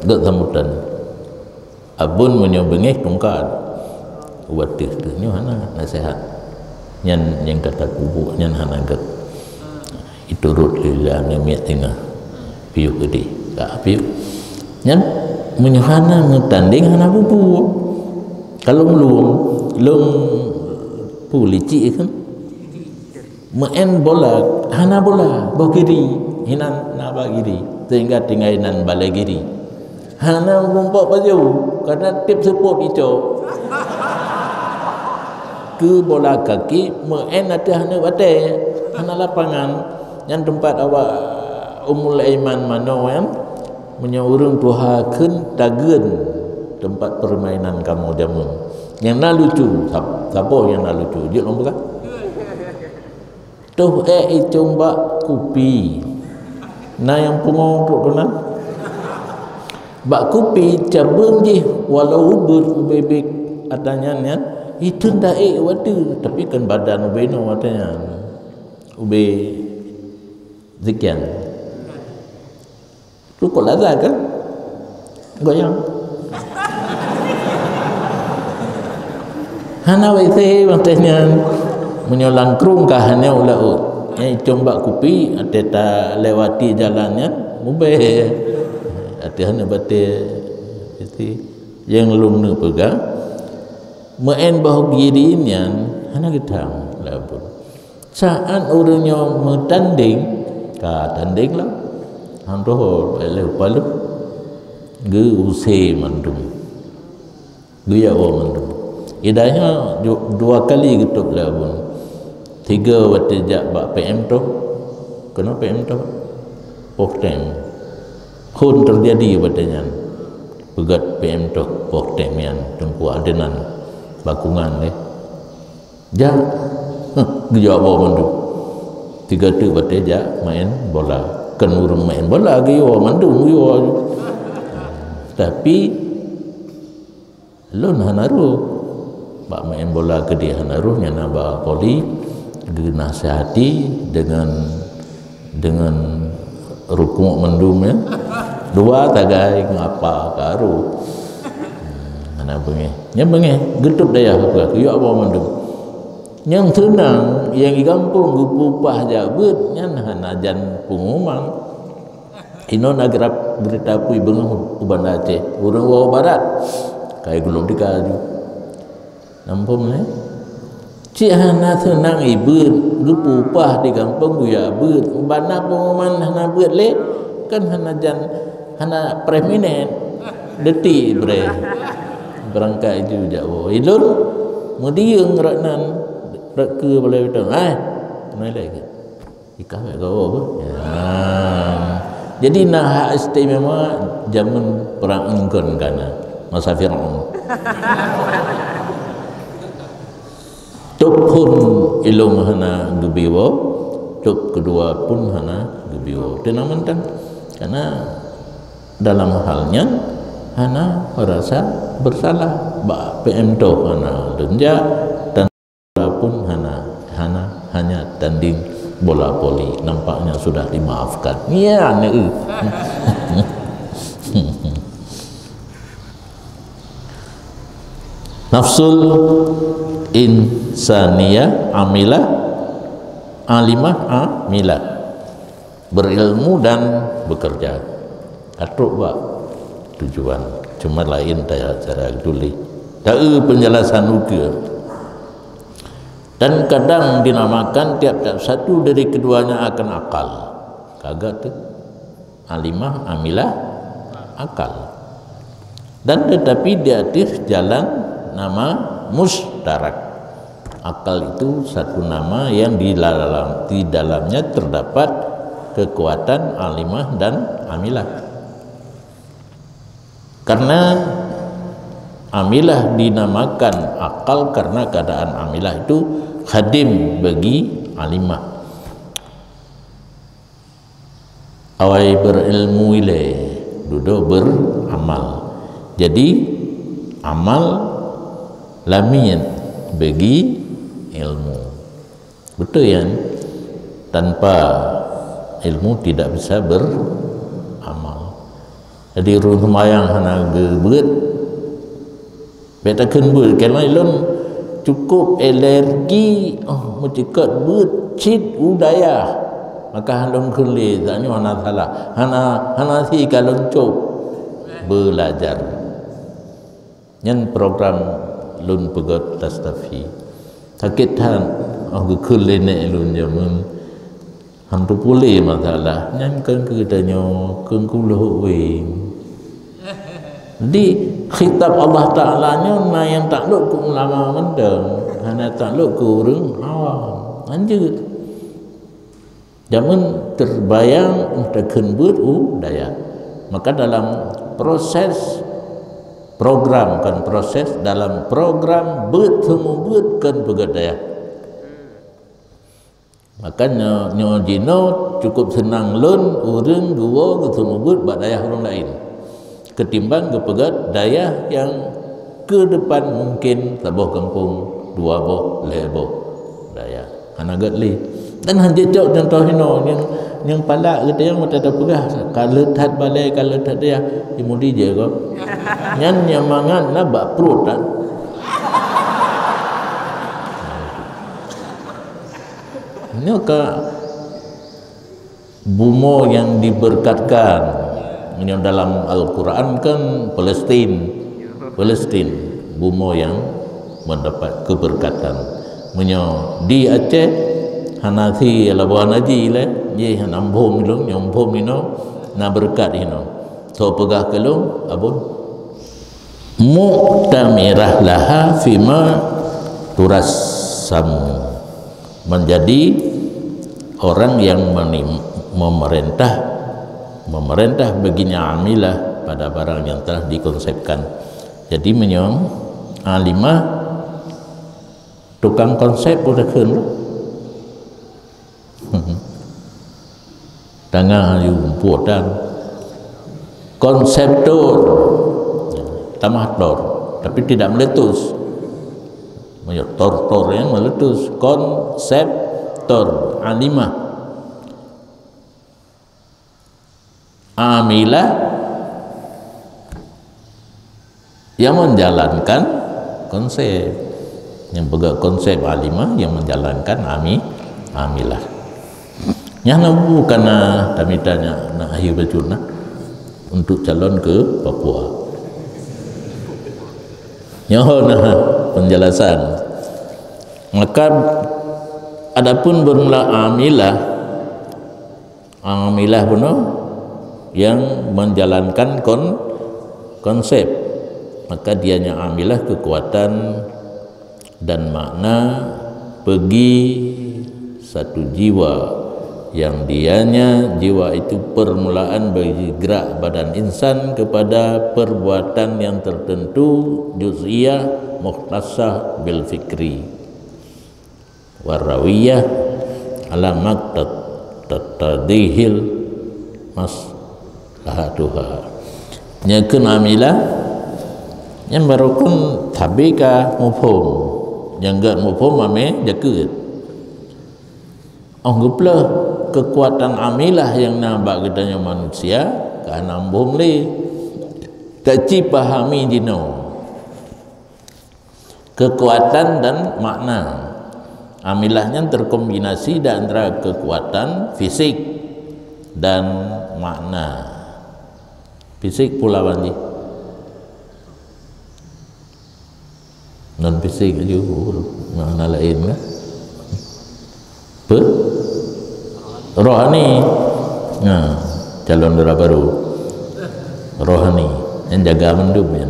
gak sambutan abun menyobengeh tungkad watih tu ni mana nasihat yang kata kubu yang hana gat itu rut lillah namiat tengah piu gede tak piu yang menyuhana ngetanding hana bubu kalau lum pulici kan main bola hana bola bagiri hinan na bagiri sehingga tinggal nan balagiri hana ngumpuk baju karena tip support itu ke bola kaki main ada hana batai hana lapangan yang tempat awak Ummul Aiman mano yang menyaurung tuhakeun tageun tempat permainan kamu jamun yang na lucu siapa yang na lucu dia nombor tuh coba kupi na yang pungong tu kenal bak kupi cabung je walau berbebek adanya nyan itu ndak wadu tapi kan badan ubeno watanya ube zikian tu kok lazat kan goyang hana waise matanya menyolang krung kahane ulaut coba kupi ada lewati jalannya mubeh hati-hati bate itu yang belum nak pegang main bahagian hana kita labun saat orangnya mentanding ka tanding lah handoh ele palu ge use mandum ge ya mandum idahnya dua kali gitu labun tiga waktu jak bak PM tu kena PM tu poktem hun terjadi padanya pegat PM tu poktem yang tempu adenan bakungan le jak gejak bawa mandu tiga tu waktu jak main bola kan urang main bola ge yo mandu yo tapi lon hanaru bak main bola ke dia hanaru nyana ba poli dinasihati dengan rukuk mendum ya dua tagai ngapa karu mana bengi nya bengi getup daya apa yo apa mendum yang senang yang di kampung gupupah jabut nya hanajan pengumang inon agrap berita pui bengu uban Aceh urang Jawa Barat kai gulung dikaju nampung cik hana senang ibut gupupah di kampung guya but bana pengumuman hana but le kan hana jan hana preminent detik bre berangkat itu jawo ilun mudiung raknan rak ke boleh betul nai lagi ikah ke apa ya jadi nah hak istimewa zaman perang engkon kana masa Firaun Tuk pun ilung hana gebiwo, tuk kedua pun hana gebiwo. Dan mentang karena dalam halnya hana merasa bersalah. Ba PM to hana lenja dan pun hanya tanding bola voli. Nampaknya sudah dimaafkan. Iya, nafsul insaniyah amilah alimah amilah berilmu dan bekerja atuk bak tujuan cuma lain daya cara duli tahu penjelasan uga dan kadang dinamakan tiap-tiap satu dari keduanya akan akal kagak tu alimah amilah akal dan tetapi di atas jalan nama mustarak. Akal itu satu nama yang di dalamnya terdapat kekuatan alimah dan amilah. Karena amilah dinamakan akal karena keadaan amilah itu khadim bagi alimah. Awai berilmu ile, duduk beramal. Jadi amal lamin bagi ilmu betul ya tanpa ilmu tidak bisa beramal jadi rumayang hana gebet beta kenbul karena ilun cukup alergi mencikat becit udaya maka halun kele tanya hana salah hana si kalau cop belajar nyen program lun pegot tastafi sakit han kele lun jamun hantu pulih masalah nyangkan kedanya kengkuluh wing di khitab Allah Ta'ala nya na yang takluk ku ulama mendeng hana takluk ku urang awam lanjut Jamun terbayang tekan but daya. Maka dalam proses program kan proses dalam program but temu but kan pegadaya. Maka nyo jino cukup senang lun urang gua ketemu but bak daya orang lain. Ketimbang kepegat daya yang ke depan mungkin tabuh kampung dua boh lebo daya. Anagat li. Dan hanya cok contoh hino yang palak kita yang mata pegah kalau tat balai kalau tat dia imudi je ko nyan yang mangan na bak perut tak ini ke bumo yang diberkatkan yang dalam Al-Quran kan Palestin bumo yang mendapat keberkatan di Aceh Hanathi labuan haji le ye hanambom ilung nyombom ino na berkat ino so pegah kelung abun mu'tamirah laha fima turassamu menjadi orang yang memerintah baginya amilah pada barang yang telah dikonsepkan. Jadi menyong alimah tukang konsep udah kan tengah yumput dan konseptor tamator tapi tidak meletus tor yang meletus konseptor alimah amilah yang menjalankan konsep yang pegang konsep alimah yang menjalankan amilah yang bukan tamitanya nak akhir berjuna untuk calon ke Papua. Nyoh penjelasan. Maka adapun bermula amilah puno yang menjalankan konsep. Maka dianya amilah kekuatan dan makna bagi satu jiwa yang dianya jiwa itu permulaan bagi gerak badan insan kepada perbuatan yang tertentu juz'iyah mukhtasah bil fikri warawiyah ala maqtadihil maslahatuha nyakun amilah yang barokun tabika mufhum yang gak mufhum ame jakut anggaplah kekuatan amilah yang nampak katanya manusia karena ambung li tak pahami dino kekuatan dan makna amilahnya terkombinasi di antara kekuatan fisik dan makna fisik pula banji non fisik aja makna lain kan rohani calon dora baru rohani yang jaga mendum ya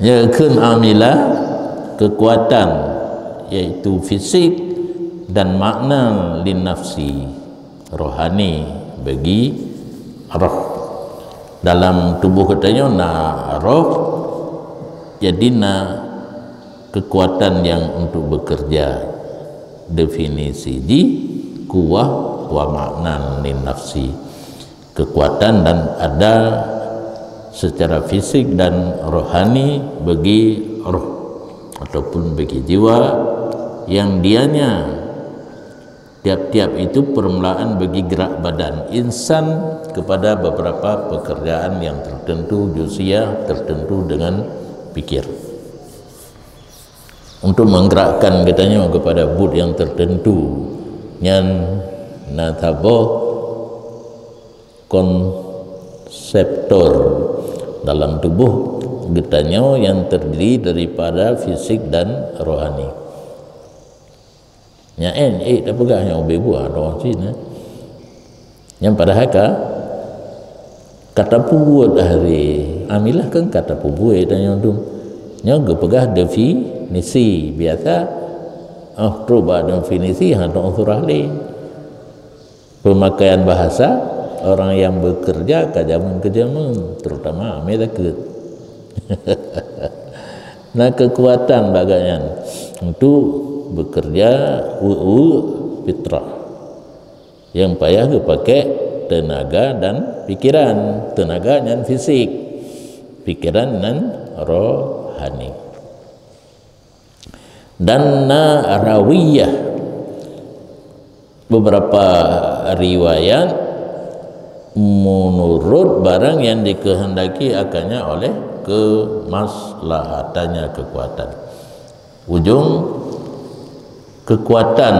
ya kun amilah kekuatan yaitu fisik dan makna lin nafsi rohani bagi roh dalam tubuh katanya roh jadi kekuatan yang untuk bekerja definisi di kuwah wa makna lin nafsi kekuatan dan ada secara fisik dan rohani bagi roh ataupun bagi jiwa yang dianya tiap-tiap itu permulaan bagi gerak badan insan kepada beberapa pekerjaan yang tertentu juz'iyah tertentu dengan pikir untuk menggerakkan katanya kepada but yang tertentu yang natabo konseptor dalam tubuh katanya yang terdiri daripada fisik dan rohani yang tak pegang yang bebuah doang sini yang pada haka kata pubuat hari amilah kan kata pubuat dan yang tu yang pegah definisi biasa coba definisi atau unsur ahli pemakaian bahasa orang yang bekerja kejamun terutama medakut. Nah kekuatan bagian untuk bekerja fitrah yang payah pakai tenaga dan pikiran, tenaga dan fisik, pikiran dan rohani. Dan rawiyah, beberapa riwayat menurut barang yang dikehendaki akannya oleh kemaslahatannya, kekuatan ujung kekuatan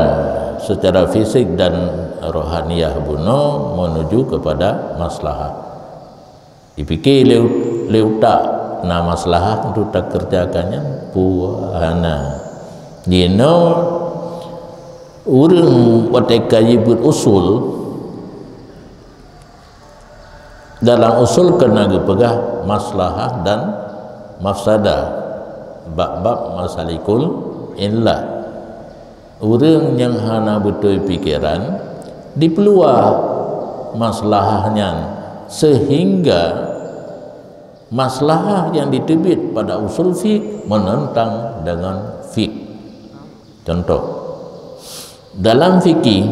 secara fisik dan rohaniyah buno menuju kepada maslahah. Dipikir leutak na maslahah untuk tak kerjakannya puana. Dino urang wateka yibut usul dalam usul kena pegah maslahah dan mafsadah bab-bab masalikul illah. Orang yang hana betul pikiran dipeluah maslahahnya sehingga maslahah yang ditebit pada usul fiqh menentang dengan fiqh. Contoh, dalam fikih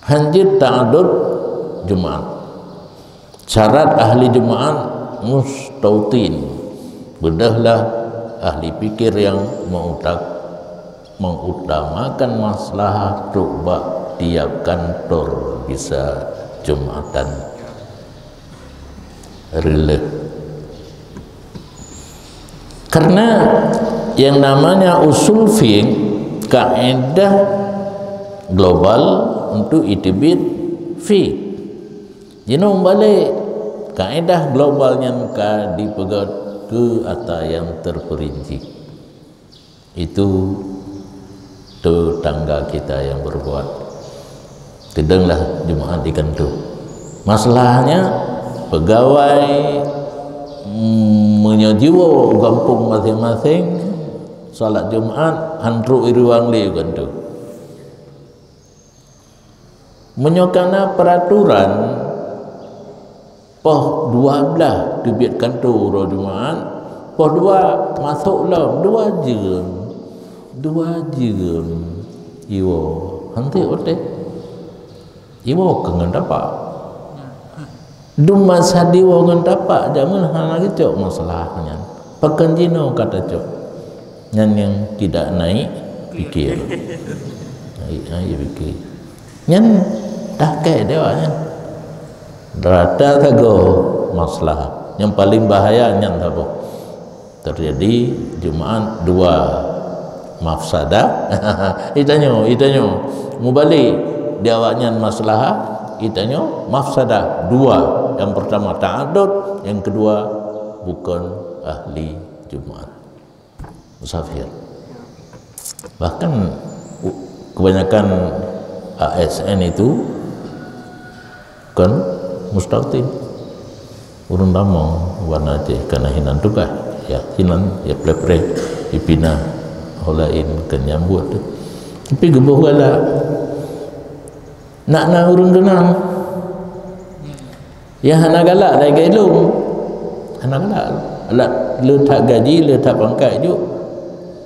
hanjir ta'adud Jumat, syarat ahli Jumat mustautin, bedahlah ahli pikir yang mengutamakan maslahah coba tiap kantor bisa Jumatan relay. Karena yang namanya usul fiqh kaidah global untuk itibit fiqh. Jadi balik kaidah globalnya ka dipegat ke atas yang terperinci. Itu tetangga kita yang berbuat. Tidaklah Jumaat dikentu. Masalahnya pegawai menyajiwa kampung masing-masing salat Jumaat handru iruang li kentu. Menyokana peraturan poh 12 tebit kantu ro Jumaat, poh 2 masuk lah 2 jam iwo hanti ote iwo kengen dapat dum masa diwo ngen dapat jangan hana gitu masalahnya pakan jino kata cok yang tidak naik pikir naik pikir nyan dah kayak dewanya rata tago masalah yang paling bahaya nyan tago terjadi Jumaat 2 mafsadah itanyo mubalik diawaknya masalah itanyo mafsadah 2. Yang pertama ta'adud, yang kedua bukan ahli Jumaat musafir. Bahkan kebanyakan ASN itu kan mustaqim urun damang warna aja karena hinan tukah ya hinan ya pre dipina olain kenyambut tapi gebuh galak nak urun genang ya hana galak lagi gelung hana galak alat letak gaji letak pangkat juk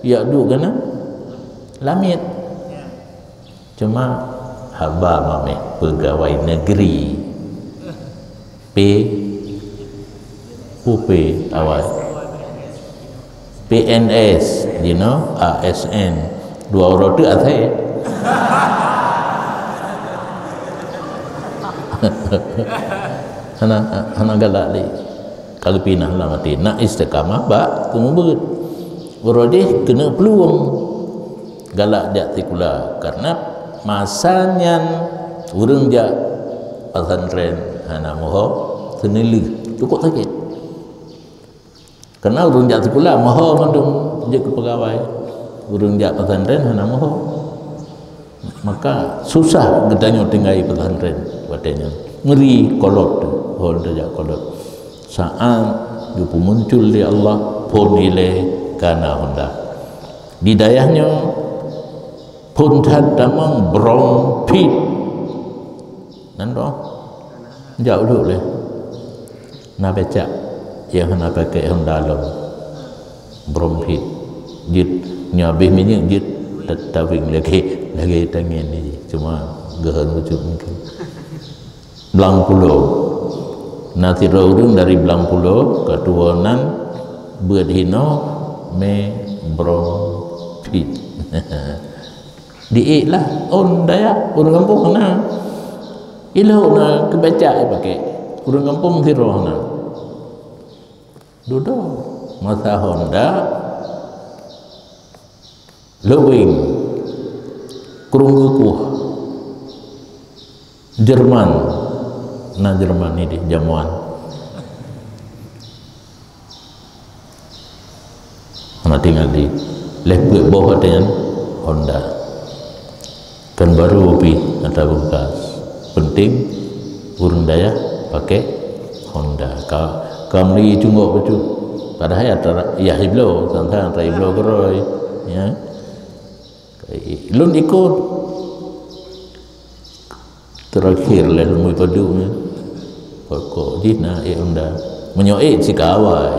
ya duk kena lamit cuma haba mame pegawai negeri UP awal PNS, you know, ASN, 2 orang tu asal. Hana galak li. Kalau pinah lah mati, nak istiqamah bak temu beut. Orang kena peluang galak dia tikula karena masanya urang dia pesantren hana moho senili cukup sakit. Karena urang jak sekolah maho mandung je ke pegawai. Urang jak pesantren hana maho. Maka susah gedanya tinggal pesantren wadanya. Ngeri kolot hol jak kolot. Saat jupu muncul di Allah pun ile kana honda. di dayahnya puntat damang bronpit nando jauh dulu le na becak yang na pakai yang dalam bronpit jit nyabih minyak jit tawing lagi tangan ni cuma gehan wujud mungkin Belang Pulau nanti orang dari Belang Pulau ketuanan berdhino me bronpit diik lah on daya orang kampung na ilau na kebaca pakai orang kampung tiroh na duduk masa Honda lewing kurung kukuh Jerman na Jerman ini jamuan mana tinggal di lepuk bawah dengan Honda kan baru pi atau bekas penting urang daya pakai Honda kami cungok betul pada hayat ya hiblo tentang rai hiblo geroi ya lun ikut terakhir lelum padu ni kok dina Honda menyoek si kawai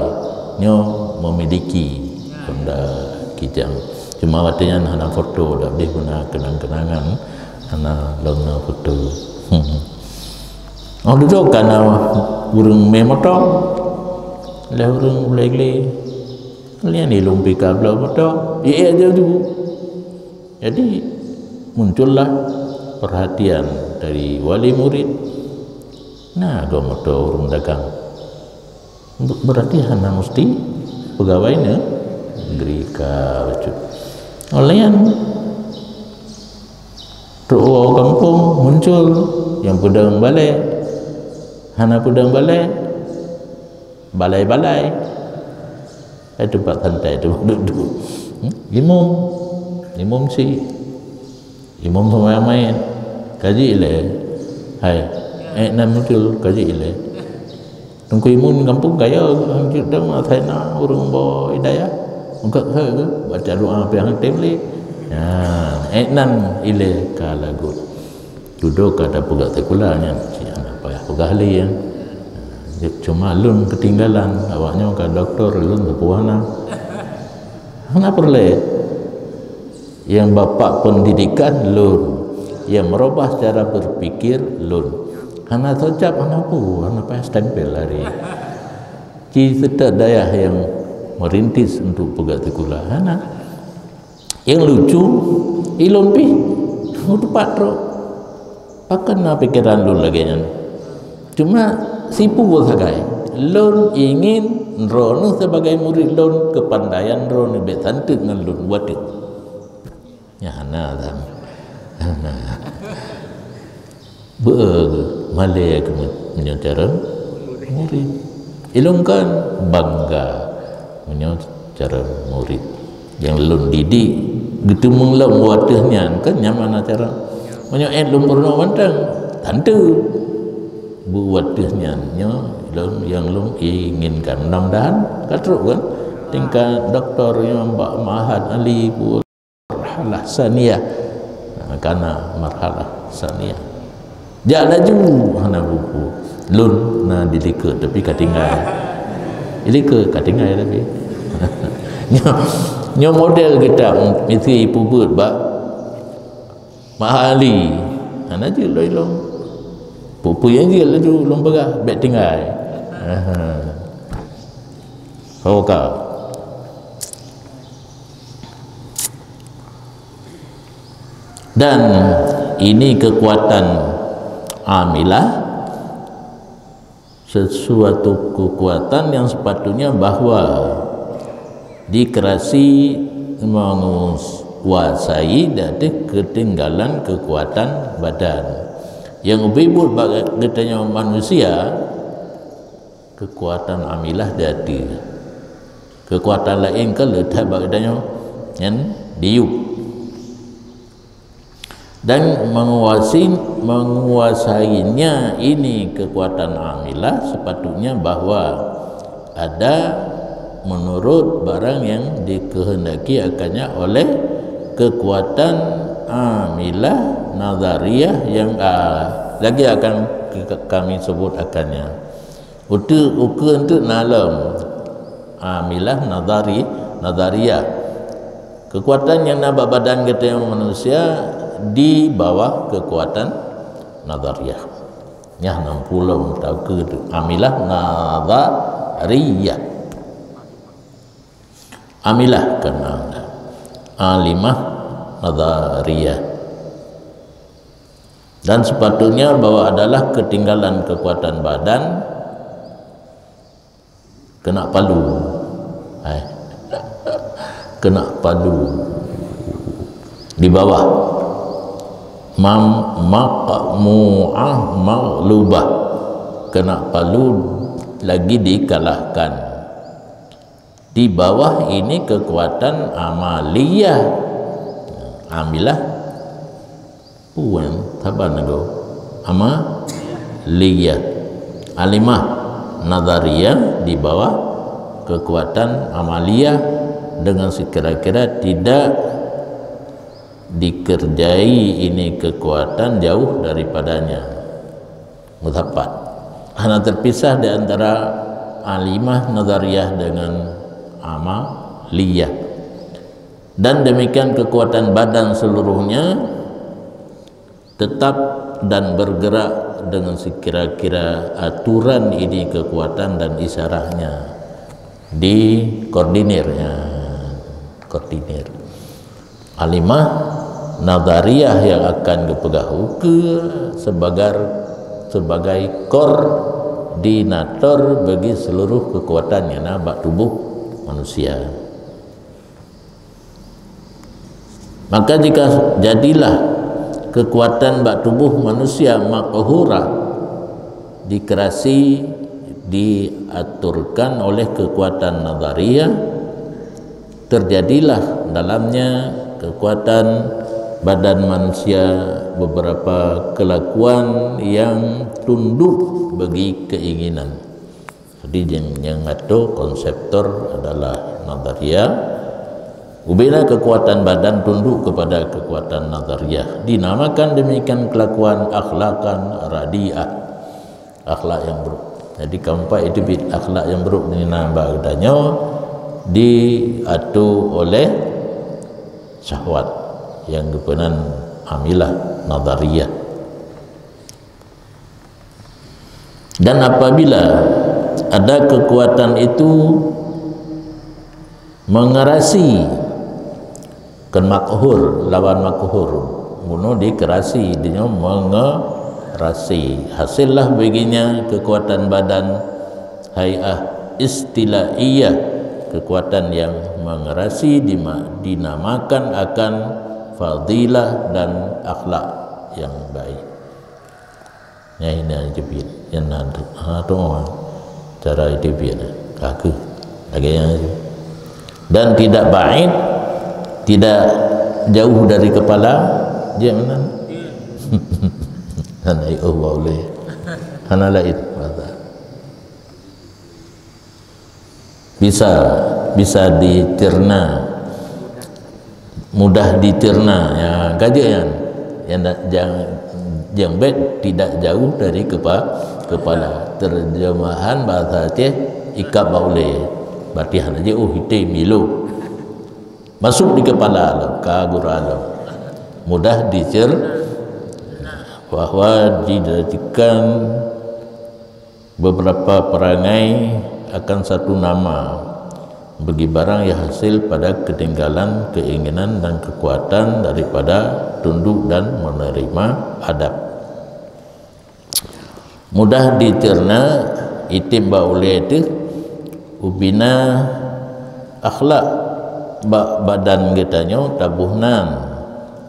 nyo memiliki Honda kijang cuma katanya hana foto dah boleh guna kenang-kenangan hana lona foto oh duduk karena urang memotong lah urang boleh kalian ni lumpi kabel motor iya aja dulu jadi muncullah perhatian dari wali murid nah dua motor urang dagang berarti hana mesti pegawainya gerika wajib olayan doa kampung muncul yang pedang balai hana pedang balai balai-balai tempat santai tu duduk imam si imam sama yang main kaji ile hai nam muncul kaji ile tunggu imam kampung kaya kita matai na urung bawa hidayah engkau baca doa apa yang temli nan ile kalagu duduk ada pegak tekulanya apa ya pegahli ya cuma lun ketinggalan awaknya ke doktor lun kepuana mana perle yang bapak pendidikan lun yang merubah cara berpikir lun hana socap hana pu hana payah stempel hari kita daya yang merintis untuk pegat tekula hana yang lucu ilun pi untuk patro pakan na pikiran lun lagi nya cuma sipu sagai lun ingin rono sebagai murid lun kepandaian rono betantik dengan lun wadik ya hana tam hana malaya menyocara murid ilun kan bangga menyocara murid yang lun didik gitu mengelam wadahnya kan nyaman cara menyoet lun purno wantang tentu buatnya yang lum inginkan mudah-mudahan katruk kan tingkat doktor yang Mbak Mahat Ali bu marhalah saniyah karena marhalah saniyah jak laju hana buku lun na dilika tapi katinggal ilika katinggal tapi nyo model kita mesti ibu buat bak Mahat Ali hana je loilong pupu yang dia laju lombagah bet tinggal kau dan ini kekuatan amilah sesuatu kekuatan yang sepatutnya bahwa dikerasi menguasai dari ketinggalan kekuatan badan yang bebut katanya manusia kekuatan amilah jadi kekuatan lain kan letak katanya yang diuk dan menguasainya ini kekuatan amilah sepatutnya bahwa ada menurut barang yang dikehendaki akannya oleh kekuatan amilah nazariyah yang lagi akan kami sebut akannya. Uka untuk nalam amilah nazariyah, kekuatan yang nampak badan kita yang manusia di bawah kekuatan nazariyah. Nyah 60 tahu ke itu amilah nazariyah. Amilah kena alimah nazariyah. Dan sepatutnya bahwa adalah ketinggalan kekuatan badan kena palu. Kena palu di bawah maqmu'ah maghlubah, kena palu lagi dikalahkan. Di bawah ini kekuatan amaliyah, amilah puan taban go amaliyah, alimah nazariyah di bawah kekuatan amaliyah dengan sekira-kira tidak dikerjai ini kekuatan jauh daripadanya muthabat, hanya terpisah di antara alimah nazariyah dengan amaliyah. Dan demikian kekuatan badan seluruhnya tetap dan bergerak dengan sekira-kira aturan ini kekuatan dan isyarahnya dikoordinirnya, koordinir. Alimah nazariyah yang akan dipegang sebagai koordinator bagi seluruh kekuatan yang nampak tubuh manusia. Maka jika jadilah kekuatan bak tubuh manusia maqhurah, dikerasi, diaturkan oleh kekuatan nazariyah, terjadilah dalamnya kekuatan badan manusia beberapa kelakuan yang tunduk bagi keinginan. Jadi yang ngatur konseptor adalah nazariyah. Ubina kekuatan badan tunduk kepada kekuatan nazariyah. Dinamakan demikian kelakuan akhlakan radiah, akhlak yang buruk. Jadi keempat itu akhlak yang buruk ini nama adanya diatur oleh syahwat yang kepenan amilah nazariyah. Dan apabila ada kekuatan itu mengerasi kan makhur lawan makhur muno dikerasi dia mengerasi, hasillah baginya kekuatan badan hay'ah istilaiyah, kekuatan yang mengerasi dinamakan akan fadilah dan akhlak yang baik. Ya ini jebit yang ada cara jebit kaku lagi yang dan tidak baik, tidak jauh dari kepala dia mana hanai Allah boleh hanalait bisa dicerna, mudah dicerna ya kajian yang baik tidak jauh dari kepala. Terjemahan bahasa Aceh ikab boleh batihan aja hite milu masuk di kepala alam kagur alam, mudah dicerna bahwa dijadikan beberapa perangai akan satu nama bagi barang yang hasil pada ketinggalan keinginan dan kekuatan daripada tunduk dan menerima adab. Mudah dicerna itim baule itu ubina akhlak badan kitanya tabuhnan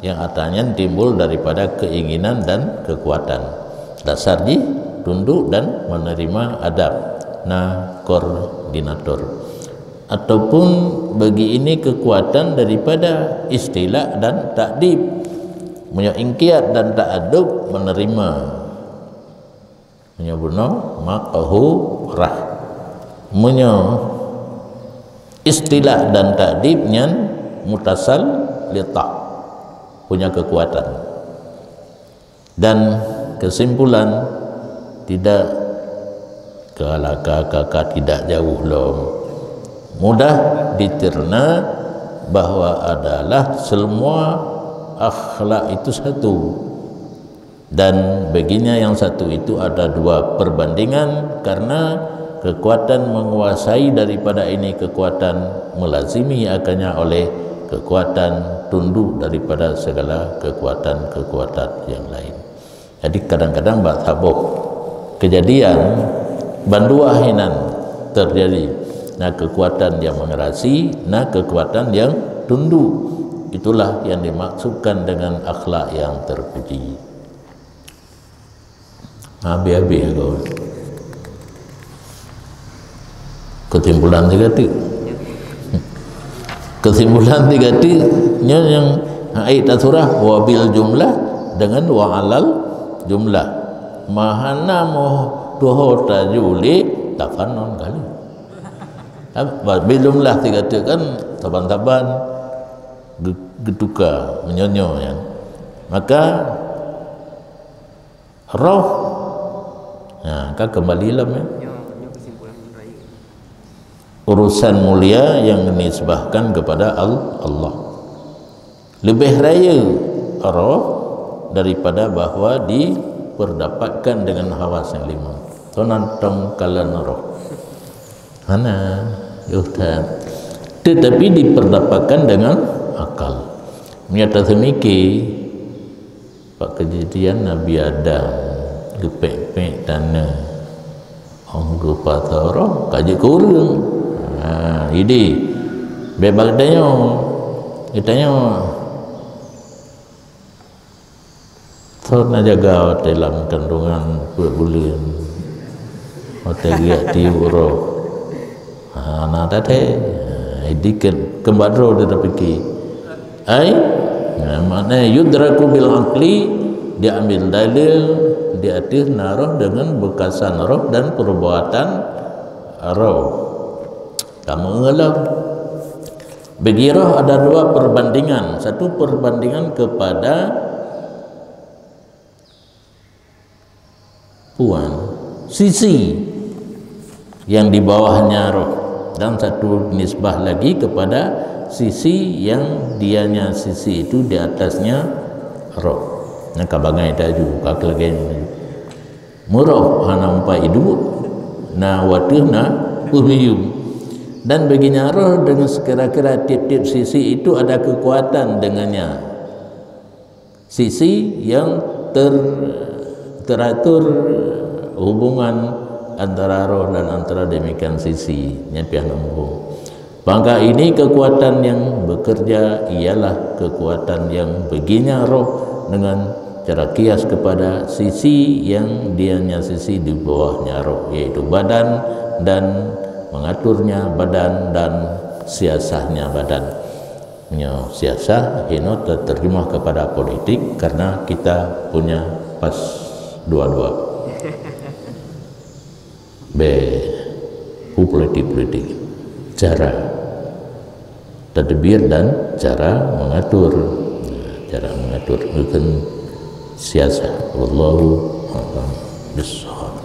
yang atanya timbul daripada keinginan dan kekuatan dasarnya tunduk dan menerima adab koordinator, ataupun bagi ini kekuatan daripada istilah dan takdib, menyingkiat dan ta'adub menerima menyebutno maqhurah istilah dan ta'dibnya mutasal litah, punya kekuatan. Dan kesimpulan, tidak kakak tidak jauh loh, mudah dicerna bahwa adalah semua akhlak itu satu, dan baginya yang satu itu ada dua perbandingan, karena kekuatan menguasai daripada ini kekuatan melazimi akannya oleh kekuatan tunduk daripada segala kekuatan-kekuatan yang lain. Jadi kadang-kadang tabuh kejadian bandua hinan terjadi, nah kekuatan yang mengerasi, nah kekuatan yang tunduk, itulah yang dimaksudkan dengan akhlak yang terpuji. Habis-habis kau. Kesimpulan tiga ti. Kesimpulan tiga ti yang ayat surah wabil jumlah dengan wa'alal jumlah. Mahana moh doho tajuli tafanon kali. Wabil jumlah tiga ti kan taban-taban geduka menyonyo ya. Maka roh, nah kan kembali lah ya. Urusan mulia yang dinisbahkan kepada Allah lebih raya roh daripada bahwa diperdapatkan dengan hawas yang lima. Tonantong kalan roh mana yuhtan, tetapi diperdapatkan dengan akal. Menyata semiki pak kejadian Nabi Adam gepek-pek tanah onggo patoro kaji kurung. Ini bebak ditanya thona jaga dalam kandungan bulan otegia tiuro anak tadi dikit kembadro dia terpiki mana yudraku bil akli, dia ambil dalil dia atir naroh dengan bekasan roh dan perbuatan roh. Kamu mengelam bagi roh ada dua perbandingan. Satu perbandingan kepada puan sisi yang di bawahnya roh, dan satu nisbah lagi kepada sisi yang dianya sisi itu di atasnya roh. Nah kabangai taju kaklegen murah hana umpa hidup na watihna umiyum. Dan baginya roh dengan sekira-kira tiap-tiap sisi itu ada kekuatan dengannya. Sisi yang teratur hubungan antara roh dan antara demikian sisi nyapian umum. Maka ini kekuatan yang bekerja ialah kekuatan yang baginya roh dengan cara kias kepada sisi yang dianya sisi di bawahnya roh, yaitu badan dan mengaturnya badan dan siasahnya badan. Siasah ini terjemah kepada politik karena kita punya pas dua-dua. Politik cara tadbir dan cara mengatur bukan siasah. Wallahu a'lam bishawab.